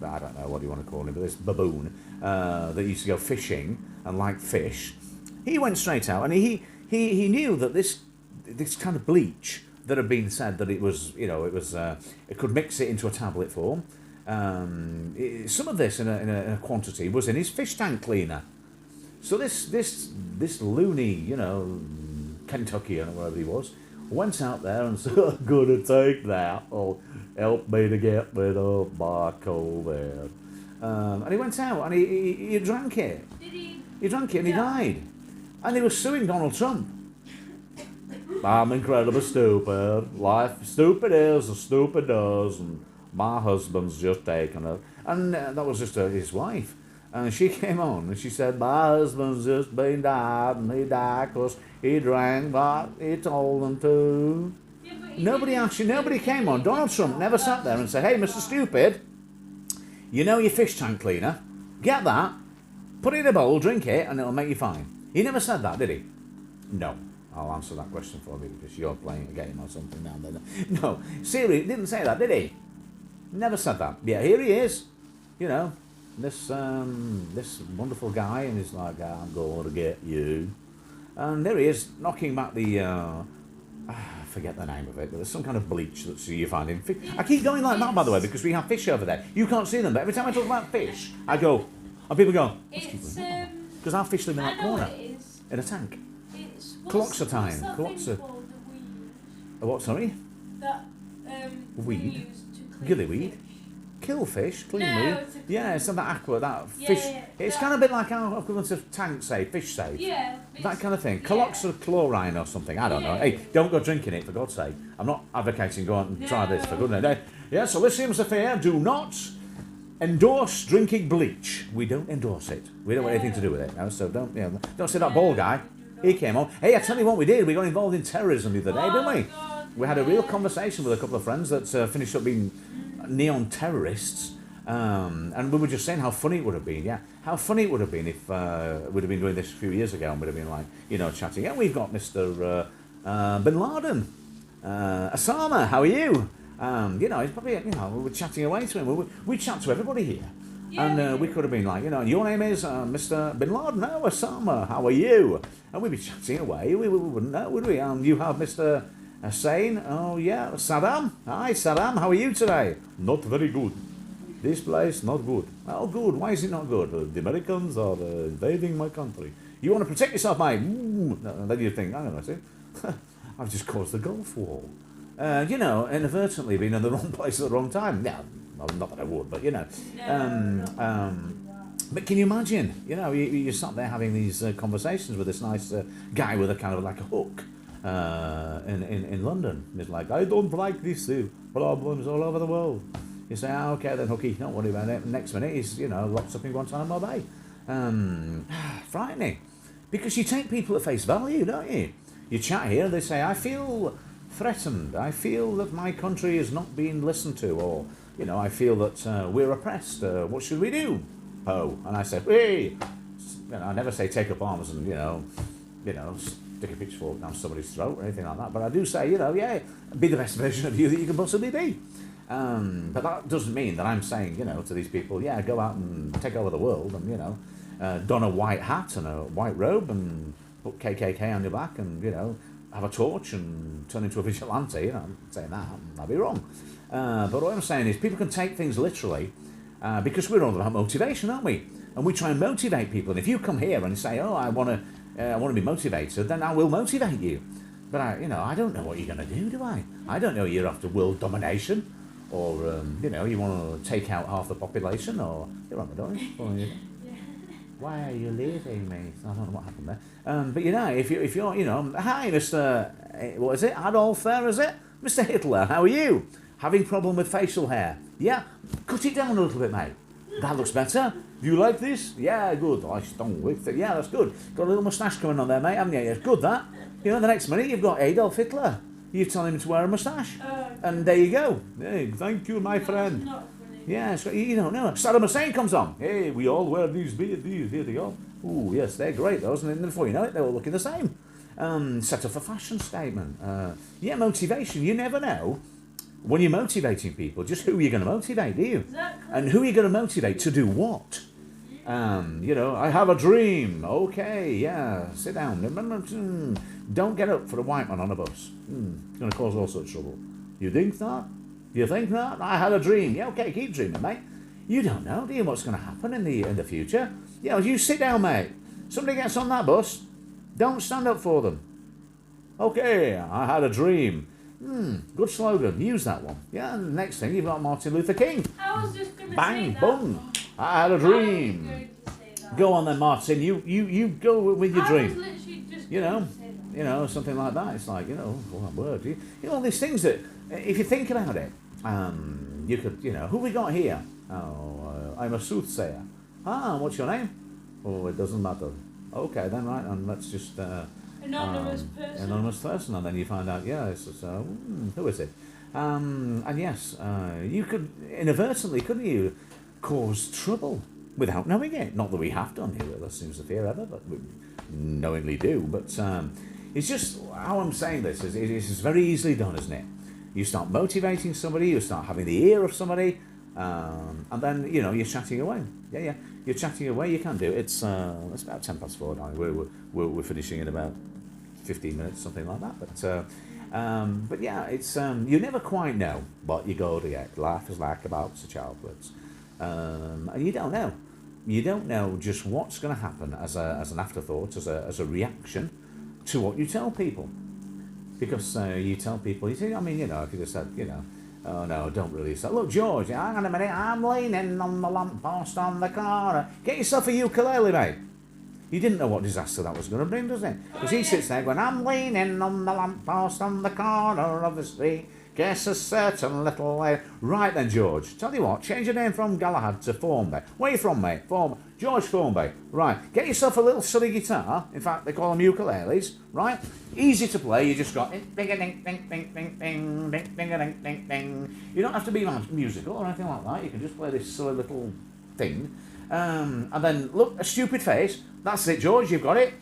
I don't know what you want to call him, but this baboon that used to go fishing and like fish, he went straight out and he knew that this kind of bleach that had been said that it was, it could mix it into a tablet form. Some of this in a quantity was in his fish tank cleaner. So this loony, Kentuckian or wherever he was, went out there and said, I'm going to take that. Oh, help me to get rid of my COVID. And he went out and he drank it. Did he? He drank it and he died. And they were suing Donald Trump. I'm incredibly stupid. Life stupid is and stupid does. And my husband's just taken it. And that was just his wife. And she came on and she said, my husband's just been died and he died because he drank what he told him to. Yeah, nobody came on. Donald Trump never sat there and said, hey, Mr. Stupid, your fish tank cleaner, get that, put it in a bowl, drink it, and it'll make you fine. He never said that, did he? No. I'll answer that question for you because you're playing a game or something now. No, seriously, he didn't say that, did he? Never said that. Yeah, here he is. This wonderful guy, and he's like, I'm going to get you. And there he is, knocking back the, I forget the name of it, but there's some kind of bleach that you find in fish. I keep going like that, by the way, because we have fish over there. You can't see them, but every time I talk about fish, I go, and people go, because our fish live in that corner, in a tank. What's Cloxatine. that thing called that we use? What, sorry? That weed, used to clean gillyweed, fish. kill fish, clean No, weed. to clean Yeah, it's not that aqua, that Yeah, fish. yeah, It's that- kind of a bit like our equivalent of tank save, fish save. Yeah. That kind of thing. Yeah. Chlorine or something. I don't know. Yeah. Hey, don't go drinking it, for God's sake. I'm not advocating go out and try this, for No. goodness sake. Yes, Elysium's affair. Do not endorse drinking bleach. We don't endorse it. We don't want anything to do with it. No, so don't say that bald guy. He came on. Hey, I tell you what we did. We got involved in terrorism the other day, didn't we? God, We had a real conversation with a couple of friends that finished up being neon terrorists. And we were just saying how funny it would have been, how funny it would have been if we'd have been doing this a few years ago and we'd have been like, chatting. Yeah, we've got Mr. Bin Laden, Osama, how are you? He's probably, we were chatting away to him. We chat to everybody here. And we could have been like, your name is Mr. Bin Laden, no, Osama, how are you? And we'd be chatting away, we wouldn't know, would we? You have Mr. Hussein, oh yeah, Saddam, hi Saddam, how are you today? Not very good. This place, not good. Oh, good. Why is it not good? The Americans are invading my country. You want to protect yourself, mate? Ooh. No, then you think, hang on a second. I've just caused the Gulf War. Inadvertently being in the wrong place at the wrong time. No, well, not that I would, but but can you imagine? You sat there having these conversations with this nice guy with a kind of like a hook in London. He's like, I don't like these problems all over the world. You say, okay then, hooky, don't worry about it. Next minute, he's, locked up in Guantanamo Bay. Frightening. Because you take people at face value, don't you? You chat here, they say, I feel threatened. I feel that my country is not being listened to. Or, I feel that we're oppressed. What should we do? Oh. And I say, hey! I never say take up arms and, stick a pitchfork down somebody's throat or anything like that. But I do say, be the best version of you that you can possibly be. But that doesn't mean that I'm saying, to these people, go out and take over the world and, don a white hat and a white robe and put KKK on your back and, have a torch and turn into a vigilante. I'm saying that'd be wrong. But what I'm saying is people can take things literally because we're all about motivation, aren't we? And we try and motivate people. And if you come here and say, I want to be motivated, then I will motivate you. But I don't know what you're going to do I? I don't know you're after world domination. Or, you want to take out half the population, or you're on the door. Why are you leaving me? I don't know what happened there. But if you're, hi, Mr. What is it? Adolf there, is it? Mr. Hitler, how are you? Having problem with facial hair? Yeah, cut it down a little bit, mate. That looks better. Do you like this? Yeah, good. I don't with it. Yeah, that's good. Got a little moustache coming on there, mate, haven't you? It's good, that. The next minute you've got Adolf Hitler. You tell him to wear a moustache. And there you go. Hey, thank you, my friend. Not funny. Yeah, you don't know. Saddam Hussein comes on. Hey, we all wear these beards. Here they go. Ooh, yes, they're great, those. And then before you know it, they're all looking the same. Set off a fashion statement. Motivation. You never know when you're motivating people just who you're going to motivate, do you? Exactly. And who are you going to motivate to do what? I have a dream. Okay, yeah, sit down. Remember, don't get up for a white man on a bus. It's going to cause all sorts of trouble. You think that? You think that? I had a dream. Yeah, okay, keep dreaming, mate. You don't know, do you, what's going to happen in the future? You sit down, mate. Somebody gets on that bus, don't stand up for them. Okay, I had a dream. Good slogan. Use that one. Yeah, and the next thing, you've got Martin Luther King. I was just going to say Bang, that. boom. I had a I was dream. going to say that. Go on then, Martin. You go with your I dream. was literally just going to say that. Something like that. It's like, all that word. All these things that, if you think about it, you could, who we got here? Oh, I'm a soothsayer. What's your name? Oh, it doesn't matter. Okay, then, right, and let's just... Anonymous person. Anonymous person, and then you find out, who is it? And yes, you could inadvertently, couldn't you, cause trouble without knowing it? Not that we have done here, that seems the fear ever, but we knowingly do. But it's just, how I'm saying this is it's very easily done, isn't it? You start motivating somebody, you start having the ear of somebody, and then, you're chatting away. Yeah, you're chatting away, you can do it. It's about 4:10 now. We're finishing in about 15 minutes, something like that. But yeah, it's you never quite know what you're going to get. Life is like a box of chocolates, and you don't know. You don't know just what's going to happen as an afterthought, as a reaction to what you tell people. Because you tell people, if you just said, Oh no, don't release that. Look, George, hang on a minute. I'm leaning on the lamppost on the corner. Get yourself a ukulele, mate. He didn't know what disaster that was going to bring, does he? Because he sits there going, I'm leaning on the lamppost on the corner of the street. Guess a certain little way. Right then, George. Tell you what, change your name from Galahad to Formby. Where you from, mate? George Formby. Right. Get yourself a little silly guitar. In fact, they call them ukuleles. Right? Easy to play. You just got ding ding ding ding ding ding ding ding ding ding ding. You don't have to be musical or anything like that. You can just play this silly little thing. And then look, a stupid face. That's it, George. You've got it.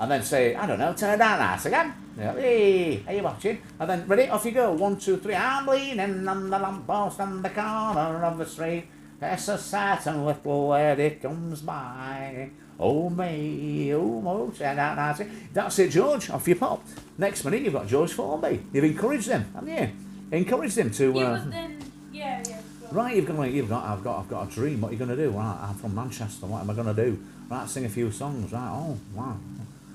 And then say, I don't know, turn down that again. Hey, are you watching? And then, ready, off you go. 1, 2, 3. I'm leaning on the lamppost on the corner of the street. There's a certain little lady comes by. Oh, me, oh, turn down that. That's it, George. Off you pop. Next minute, you've got George Formby. You've encouraged him, haven't you? Encouraged him to. Yeah, but then, yeah. Right, I've got a dream. What are you going to do? Right, I'm from Manchester. What am I going to do? Right, sing a few songs. Right, oh, wow.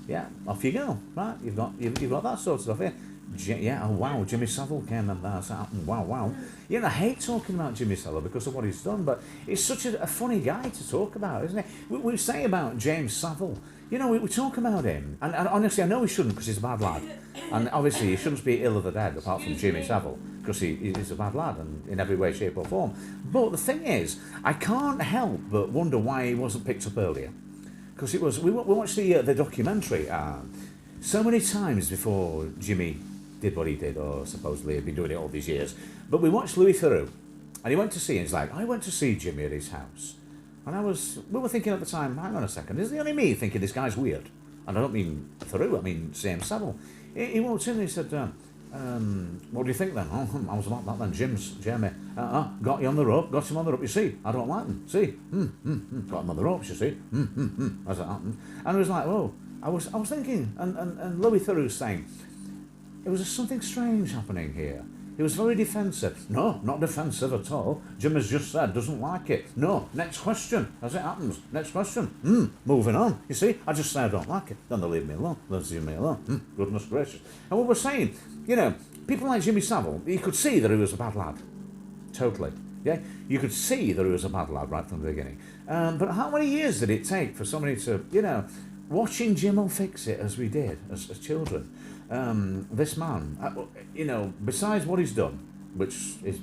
Yeah, off you go. Right, you've got that sort of stuff here. Yeah, oh wow, Jimmy Savile came and that's happened. Wow. You know, I hate talking about Jimmy Savile because of what he's done, but he's such a funny guy to talk about, isn't he? We say about James Savile, you know, we talk about him, and honestly, I know he shouldn't because he's a bad lad, and obviously he shouldn't speak ill of the dead apart from Jimmy Savile because he's a bad lad and in every way, shape or form. But the thing is, I can't help but wonder why he wasn't picked up earlier. Because we watched the documentary so many times before Jimmy did what he did, or supposedly had been doing it all these years. But we watched Louis Theroux, and he went to see him. He's like, I went to see Jimmy at his house, and we were thinking at the time, hang on a second, is it only me thinking this guy's weird? And I don't mean Theroux, I mean James Savile. He walked in and he said, what do you think then? Oh, I was like that then, Jeremy. Got you on the rope, got him on the rope, you see. I don't like them, see. Got him on the ropes, you see. As it happened. And it was like, oh, I was thinking, and Louis Theroux saying, it was something strange happening here. He was very defensive. No, not defensive at all. Jim has just said, doesn't like it. No, next question, as it happens. Next question. Moving on. You see, I just say I don't like it. Then they leave me alone. They'll leave me alone. Goodness gracious. And what we're saying, you know, people like Jimmy Savile, you could see that he was a bad lad. Totally. Yeah, you could see that he was a bad lad right from the beginning. But how many years did it take for somebody to, you know, watching Jim'll Fix It as we did as children? This man, you know, besides what he's done, which is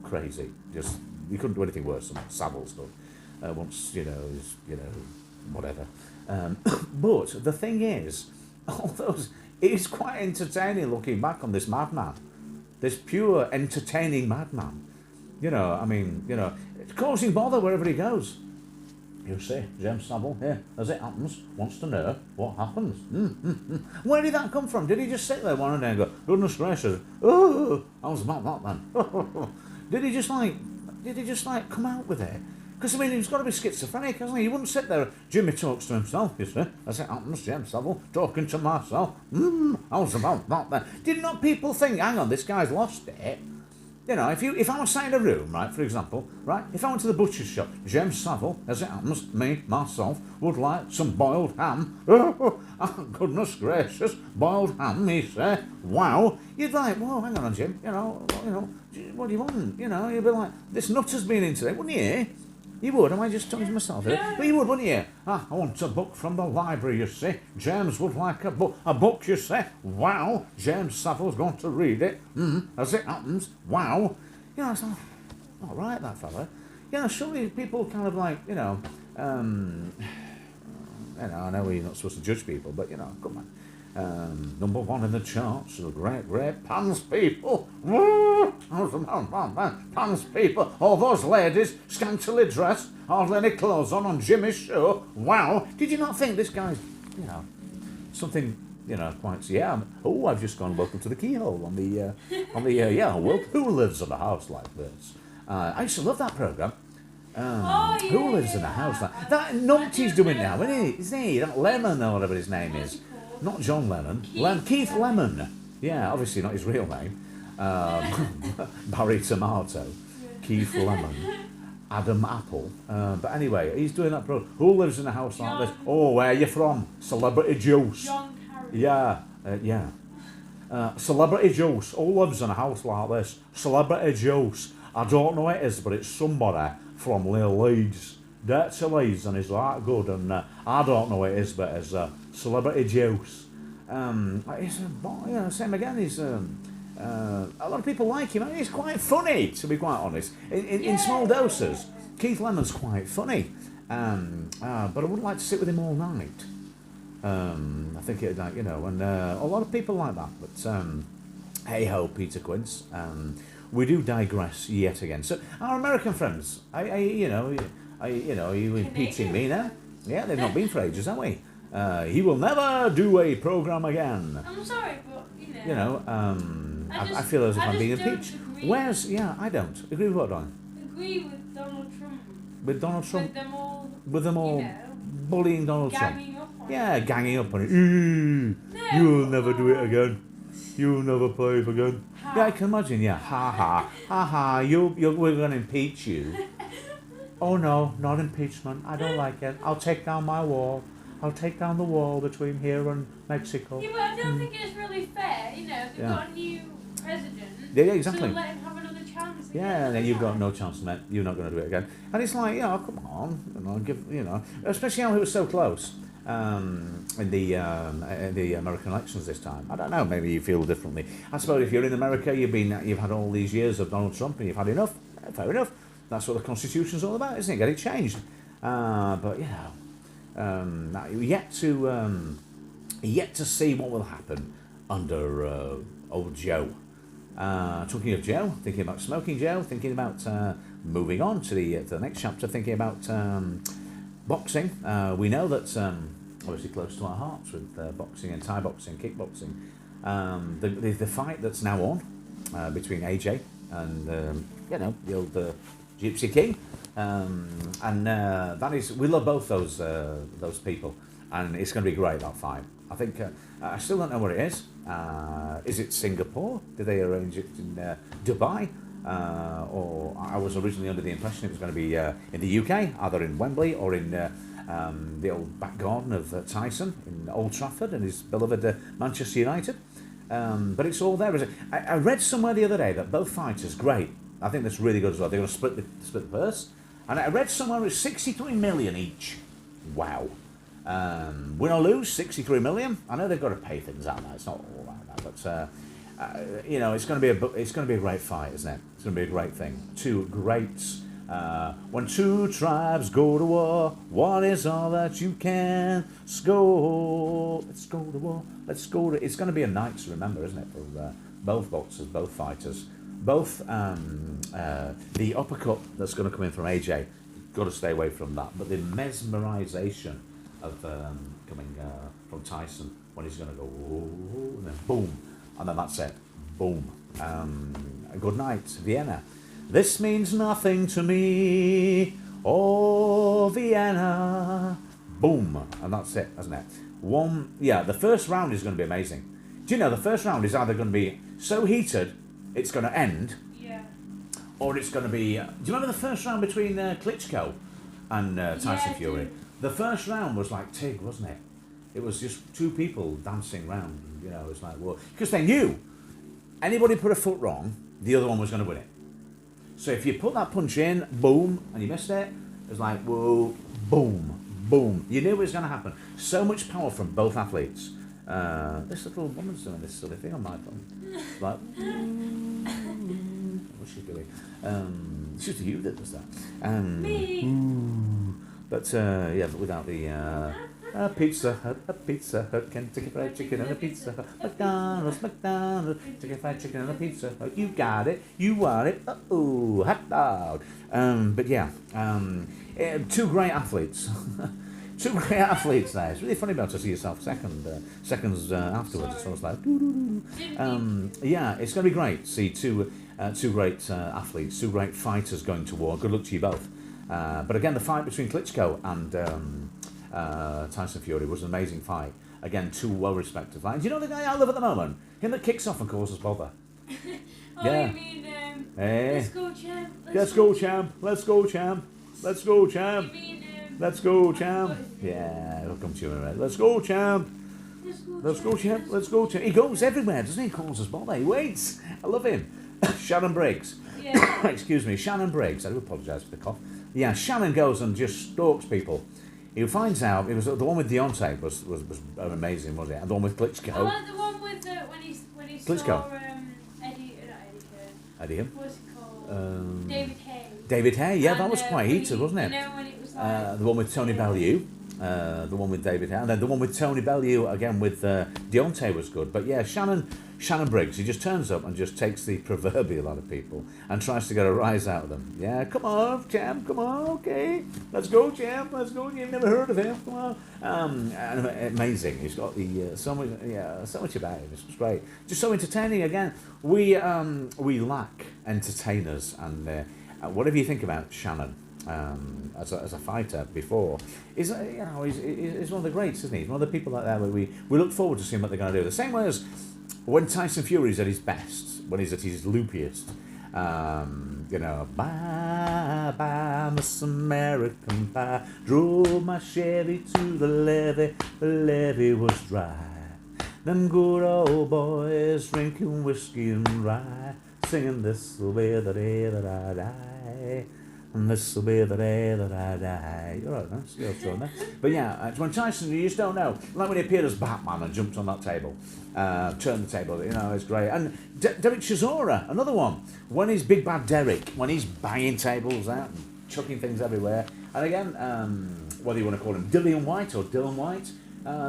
crazy, just you couldn't do anything worse than Savile's done. Once, you know, whatever. But the thing is, it's quite entertaining looking back on this madman, this pure entertaining madman. You know, I mean, you know, it's causing bother wherever he goes. You see, James Savile, here, as it happens, wants to know what happens. Where did that come from? Did he just sit there one day and go, goodness gracious, oh, I was about that then. Did he just like come out with it? Because, I mean, he's got to be schizophrenic, hasn't he? He wouldn't sit there, Jimmy talks to himself, you see, as it happens, James Savile, talking to myself. I was about that then. Did not people think, hang on, this guy's lost it? You know, if I was sat in a room, right, for example, right, if I went to the butcher's shop, James Savile, as it happens, me, myself, would like some boiled ham. Oh, goodness gracious, boiled ham, he said. Wow. You'd like, whoa, hang on, Jim, you know, what do you want? You know, you'd be like, this nutter's been in today, wouldn't you? You would, am I just talking to myself here? But you would, wouldn't you? I want a book from the library, you see. James would like a book, you see. Wow, James Savile's going to read it. As it happens, wow. You know, it's like, all right, that fella. You know, surely people kind of like, you know, I know you're not supposed to judge people, but, you know, come on. Number one in the charts, the great Pans people. Pans people. All those ladies, scantily dressed, hardly any clothes on Jimmy's show. Wow. Did you not think this guy's, you know, something, you know, quite, yeah. Oh, I've just gone Welcome to the Keyhole on the yeah, well, who lives in a house like this? I used to love that programme. Who lives in a house like that? Numpty's doing now, isn't he? That Lemon or whatever his name is. Not John Lennon. Keith Lemon. Yeah, obviously not his real name. Barry Tomato. Keith Lemon. Adam Apple. But anyway, he's doing that program. Who lives in a house like this? Oh, where are you from? Celebrity Juice. John Carrey. Yeah, yeah. Celebrity juice. Who lives in a house like this? Celebrity juice. I don't know what it is, but it's somebody from Leeds. Dirty Leeds, and he's that good. And I don't know what it is, but it's celebrity juice. Same again. He's a lot of people like him. He's quite funny, to be quite honest. In small doses, Keith Lemon's quite funny. But I wouldn't like to sit with him all night. I think it, and a lot of people like that. But hey ho, Peter Quince. We do digress yet again. So our American friends, are you impeaching me now? Yeah, they've not been for ages, have we? He will never do a program again. I'm sorry, but I feel as if I'm being impeached. I don't agree with what, Don? Agree with Donald Trump. With Donald Trump? With them all, bullying Donald Trump. Ganging up on it. You'll never do it again. You'll never play it again. Yeah, I can imagine. Yeah, ha ha. We're going to impeach you. Oh no, not impeachment. I don't like it. I'll take down my wall. I'll take down the wall between here and Mexico. Yeah, but I don't think it's really fair. They've got a new president. Yeah, exactly. So let him have another chance. Yeah, and then you've got no chance, mate. You're not going to do it again. And it's like, come on, especially how he was so close in the American elections this time. I don't know. Maybe you feel differently. I suppose if you're in America, you've had all these years of Donald Trump, and you've had enough. Fair enough. That's what the Constitution's all about, isn't it? Get it changed. But yet to see what will happen under old Joe. Talking of Joe, thinking about smoking Joe, thinking about moving on to the next chapter, thinking about boxing. We know that's obviously close to our hearts with boxing and Thai boxing, kickboxing. The fight that's now on between AJ and the old Gypsy King, and that is, we love both those people, and it's going to be great, that fight. I think I still don't know where it is. Is it Singapore? Did they arrange it in Dubai? Or I was originally under the impression it was going to be in the UK, either in Wembley or in the old back garden of Tyson in Old Trafford and his beloved Manchester United. But it's all there. I read somewhere the other day that both fighters, great. I think that's really good as well. They're going to split the purse. And I read somewhere it's 63 million each. Wow. Win or lose, 63 million. I know they've got to pay things out now. It's not all like that, but it's going to be a great fight, isn't it? It's going to be a great thing. Two greats. When two tribes go to war, what is all that you can score? Let's go to war. Let's go to. It's going to be a night to remember, isn't it, for both boxers, both fighters, both the uppercut that's going to come in from AJ. Got to stay away from that. But the mesmerisation of coming from Tyson when he's going to go, and then boom, and then that's it, boom. Good night, Vienna. This means nothing to me, oh Vienna, boom, and that's it, isn't it? The first round is going to be amazing. Do you know the first round is either going to be so heated it's going to end, or it's going to be. Do you remember the first round between Klitschko and Tyson Fury? The first round was like Tig, wasn't it? It was just two people dancing round. It's like, well, because they knew anybody put a foot wrong, the other one was going to win it. So if you put that punch in, boom, and you missed it, it was like, whoa, boom, boom. You knew it was going to happen. So much power from both athletes. This little woman's doing this silly thing on my phone. Like, what's she doing? It's just you that does that. Me. But without the Pizza Hut, Kentucky Fried Chicken and a Pizza Hut, McDonald's, Kentucky Fried Chicken and a Pizza Hut. You got it, you want it. Hot dog. Two great athletes. Two great athletes there. It's really funny about to see yourself seconds afterwards. So it's like, it's going to be great to see two great athletes, two great fighters going to war. Good luck to you both. But again, the fight between Klitschko and Tyson Fury was an amazing fight. Again, two well-respected fights. Do you know the guy I love at the moment? Him that kicks off and causes bother. You mean, let's go, champ. Let's go, champ. Let's go, champ. Let's go, champ. You mean, let's go, champ. Yeah, it'll come to you in a minute. Let's go, champ. Let's go, champ. Let's go, champ. He goes everywhere, doesn't he? He calls us Bobby. He waits. I love him. Shannon Briggs. Yeah. Excuse me, Shannon Briggs. I do apologise for the cough. Yeah, Shannon goes and just stalks people. He finds out, it was the one with Deontay was amazing, wasn't it? And the one with Klitschko. I like the one with when he Klitschko. saw Eddie him. What's it called? David Hay. David Hay, yeah, And, that was quite heated, wasn't it? You know when it was like The one with Tony Bellew, the one with David Hay, and then the one with Tony Bellew again with Deontay was good. But yeah, Shannon Briggs, he just turns up and just takes the proverbial out of people and tries to get a rise out of them. Yeah, come on, champ, come on, okay, let's go, champ, let's go. You've never heard of him, come on. And amazing. He's got the so much about him. It's great, just so entertaining. Again, we lack entertainers, and whatever you think about Shannon. As a fighter before, he's one of the greats, isn't he? He's one of the people like that where we look forward to seeing what they're going to do. The same way as when Tyson Fury's at his best, when he's at his loopiest, bye bye Miss American Pie, drove my Chevy to the levee was dry. Them good old boys drinking whiskey and rye, singing this'll be the day that I die. And this'll be the day that I die. You're right, that's your turn there. But yeah, it's when Tyson, you just don't know. Like when he appeared as Batman and jumped on that table, turned the table, it's great. And Derek Chisora, another one. When he's Big Bad Derek, when he's banging tables out and chucking things everywhere. And again, whether you want to call him Dillian White or Dylan White,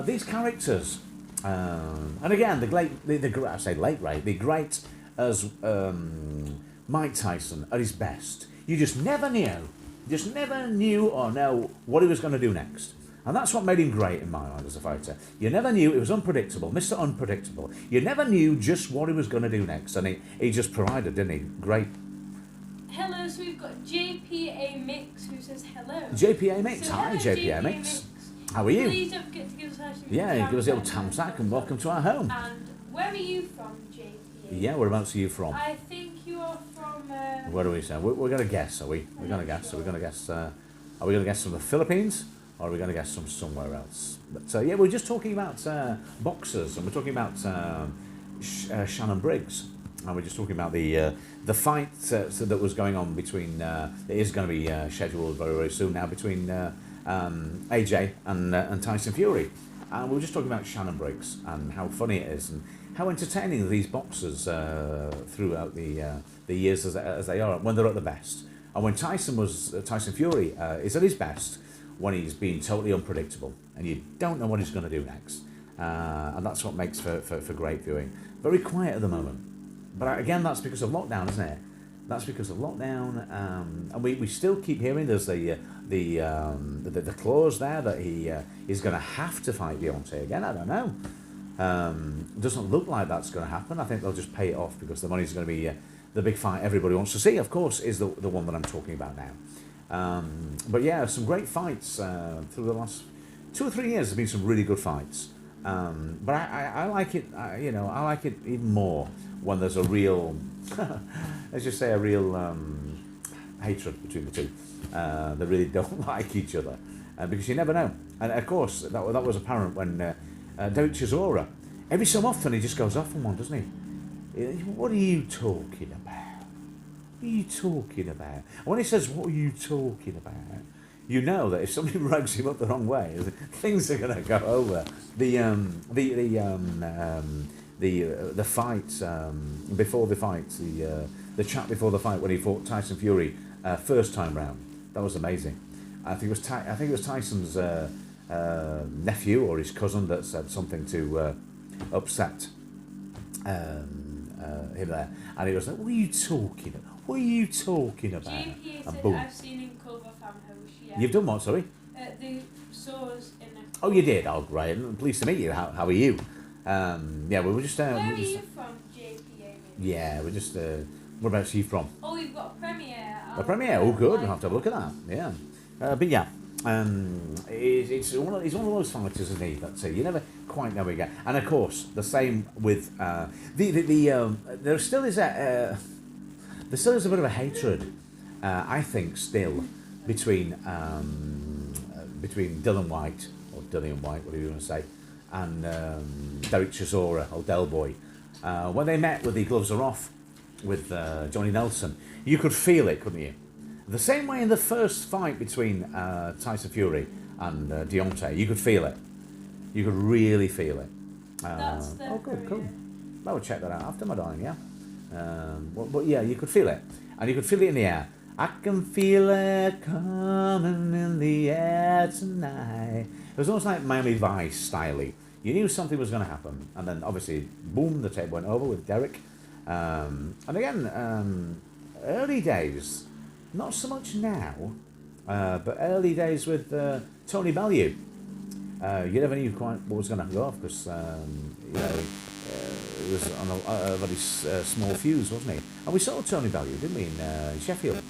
these characters. And again, the great as Mike Tyson at his best. You just never knew or know what he was going to do next. And that's what made him great in my mind as a fighter. You never knew, it was unpredictable, Mr. Unpredictable. You never knew just what he was going to do next. And he just provided, didn't he? Great. Hello, so we've got JPA Mix who says hello. JPA Mix, so hi hello, JPA Mix. How are you? Please don't forget to give us a give us a little tamsack and welcome to our home. And where are you from, JPA? Yeah, whereabouts are you from? I think you are from... Where do we say? We're going to guess, are we? We're going to guess. So we're going to guess. Are we going to guess from the Philippines, or are we going to guess from somewhere else? But yeah, we're just talking about boxers, and we're talking about Shannon Briggs, and we're just talking about the fight that was going on between. It is going to be scheduled very very soon now between AJ and Tyson Fury, and we were just talking about Shannon Briggs and how funny it is and how entertaining these boxers throughout the years as they are when they're at the best. And when Tyson Fury is at his best, when he's being totally unpredictable and you don't know what he's going to do next. And that's what makes for great viewing. Very quiet at the moment. But again, that's because of lockdown, isn't it? That's because of lockdown. And we still keep hearing there's the clause there that he's going to have to fight Deontay again. I don't know. It doesn't look like that's going to happen. I think they'll just pay it off because the money's going to be the big fight everybody wants to see, of course, is the one that I'm talking about now. But yeah, some great fights through the last 2 or 3 years. There's been some really good fights. But I like it. I like it even more when there's a real, let's just say, a real hatred between the two. They really don't like each other because you never know. And of course, that was apparent when Derek Chisora, every so often he just goes off on one, doesn't he? What are you talking about? What are you talking about? And when he says, what are you talking about? You know that if somebody rags him up the wrong way, things are going to go over. The fight before the fight, the chat before the fight when he fought Tyson Fury first time round, that was amazing. I think it was Tyson's nephew or his cousin that said something to upset him there, and he was like, "What are you talking about? What are you talking about?" JPA said, boom. I've seen in Culver Farmhouse. Yeah. You've done what? Sorry. The sores in the. Oh, you did. Oh, great. Pleased to meet you. How are you? Yeah, we were just. Where are you from, JPA? Yeah, we're just. Whereabouts are you from? Oh, we've got a premiere. A premiere. Oh, good. We'll have to have a look at that. Yeah, but yeah. It's one of those fighters, isn't he? That you never quite know again. And of course, the same with there still is a bit of a hatred, I think, still between Dillian White or Dillian White, whatever you want to say, and Derek Chisora, or Del Boy. When they met with the gloves are off with Johnny Nelson, you could feel it, couldn't you? The same way in the first fight between Tyson Fury and Deontay, you could feel it. You could really feel it. That's their good, career. cool. I will check that out after, my darling, yeah? But yeah, you could feel it. And you could feel it in the air. I can feel it coming in the air tonight. It was almost like Miami Vice styly. You knew something was going to happen. And then obviously, boom, the tape went over with Derek. And again, early days, not so much now, but early days with Tony Bellew. You never knew quite what was going to go off because, it was on a very small fuse, wasn't he? And we saw Tony Bellew, didn't we, in Sheffield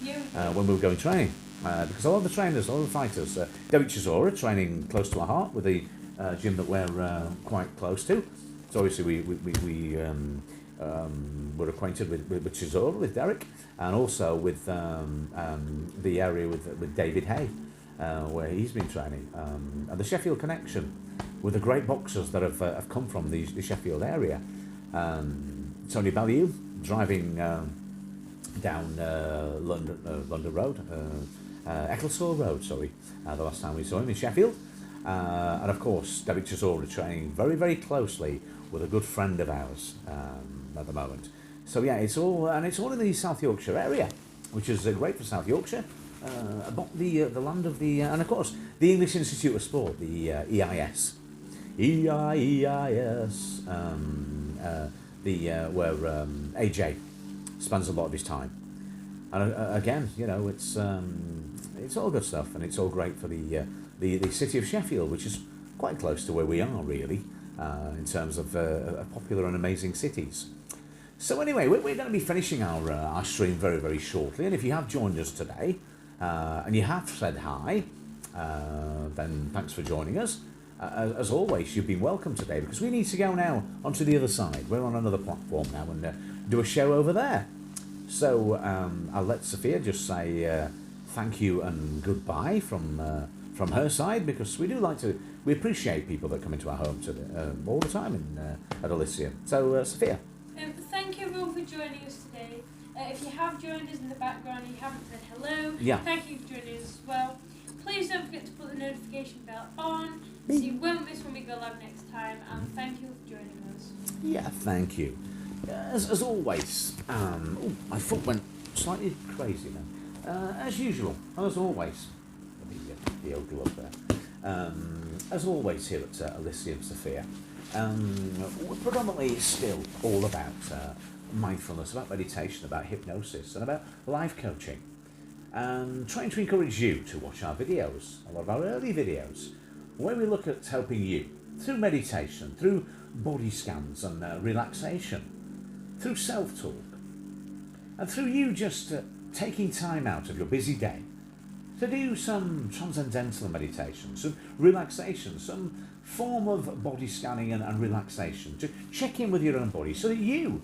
when we were going training. Because a lot of the trainers, a lot of the fighters, Derek Chisora training close to our heart with the gym that we're quite close to. So obviously we were acquainted with Chisora, with Derek, and also with the area with David Hay, where he's been training. And the Sheffield connection with the great boxers that have come from the Sheffield area. Tony Bellew driving down London Road, Ecclesall Road, sorry, the last time we saw him in Sheffield. And of course, Derek Chisora training very, very closely with a good friend of ours at the moment. So yeah, it's all in the South Yorkshire area, which is great for South Yorkshire. About the land of the and of course the English Institute of Sport, the EIS, where AJ spends a lot of his time. And again, it's all good stuff, and it's all great for the city of Sheffield, which is quite close to where we are, really, in terms of popular and amazing cities. So anyway, we're going to be finishing our stream very, very shortly, and if you have joined us today, and you have said hi, then thanks for joining us. As always, you've been welcome today, because we need to go now onto the other side. We're on another platform now and do a show over there. So I'll let Sophia just say thank you and goodbye from her side, because we appreciate people that come into our home all the time at Elysium. So Sophia. Thank you everyone for joining us today. If you have joined us in the background and you haven't said hello, thank you for joining us as well. Please don't forget to put the notification bell on so you won't miss when we go live next time, and thank you for joining us. Yeah, thank you. As always, my foot went slightly crazy then. As usual, as always, the old glove there. As always here at Elysium Sophia, we're predominantly still all about mindfulness, about meditation, about hypnosis, and about life coaching. And trying to encourage you to watch our videos, a lot of our early videos, where we look at helping you through meditation, through body scans and relaxation, through self-talk, and through you just taking time out of your busy day to do some transcendental meditation, some relaxation, some form of body scanning and relaxation, to check in with your own body so that you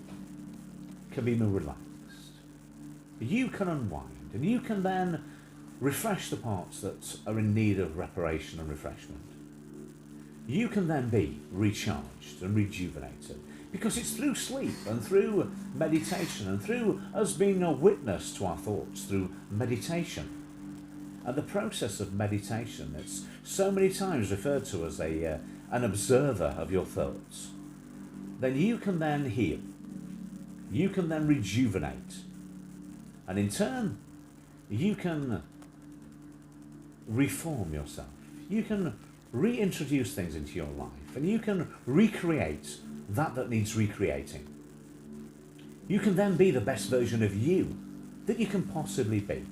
can be more relaxed, you can unwind, and you can then refresh the parts that are in need of reparation and refreshment. You can then be recharged and rejuvenated, because it's through sleep and through meditation and through us being a witness to our thoughts through meditation. And the process of meditation, it's so many times referred to as an observer of your thoughts. Then you can then heal. You can then rejuvenate. And in turn, you can reform yourself. You can reintroduce things into your life. And you can recreate that needs recreating. You can then be the best version of you that you can possibly be.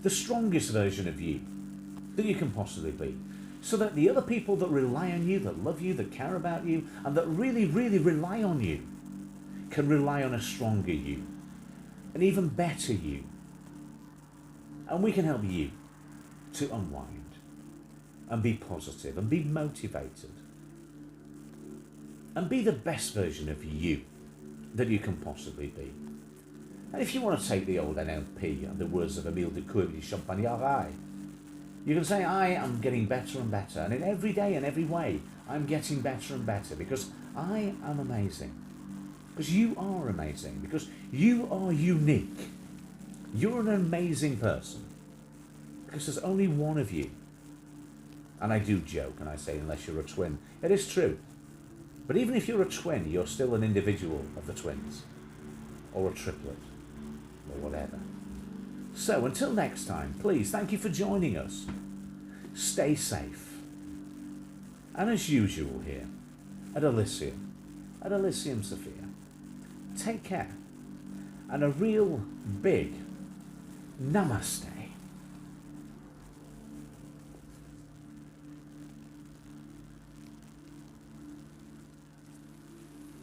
The strongest version of you that you can possibly be, so that the other people that rely on you, that love you, that care about you, and that really, really rely on you, can rely on a stronger you, an even better you. And we can help you to unwind and be positive and be motivated and be the best version of you that you can possibly be. And if you want to take the old NLP and the words of Émile de Courby Champagnard, you can say, I am getting better and better, and in every day and every way, I'm getting better and better because I am amazing. Because you are amazing. Because you are unique. You're an amazing person. Because there's only one of you. And I do joke and I say unless you're a twin. It is true. But even if you're a twin, you're still an individual of the twins. Or a triplet. Or whatever. So until next time, please, thank you for joining us. Stay safe. And as usual here, at Elysium Sophia, take care. And a real big namaste.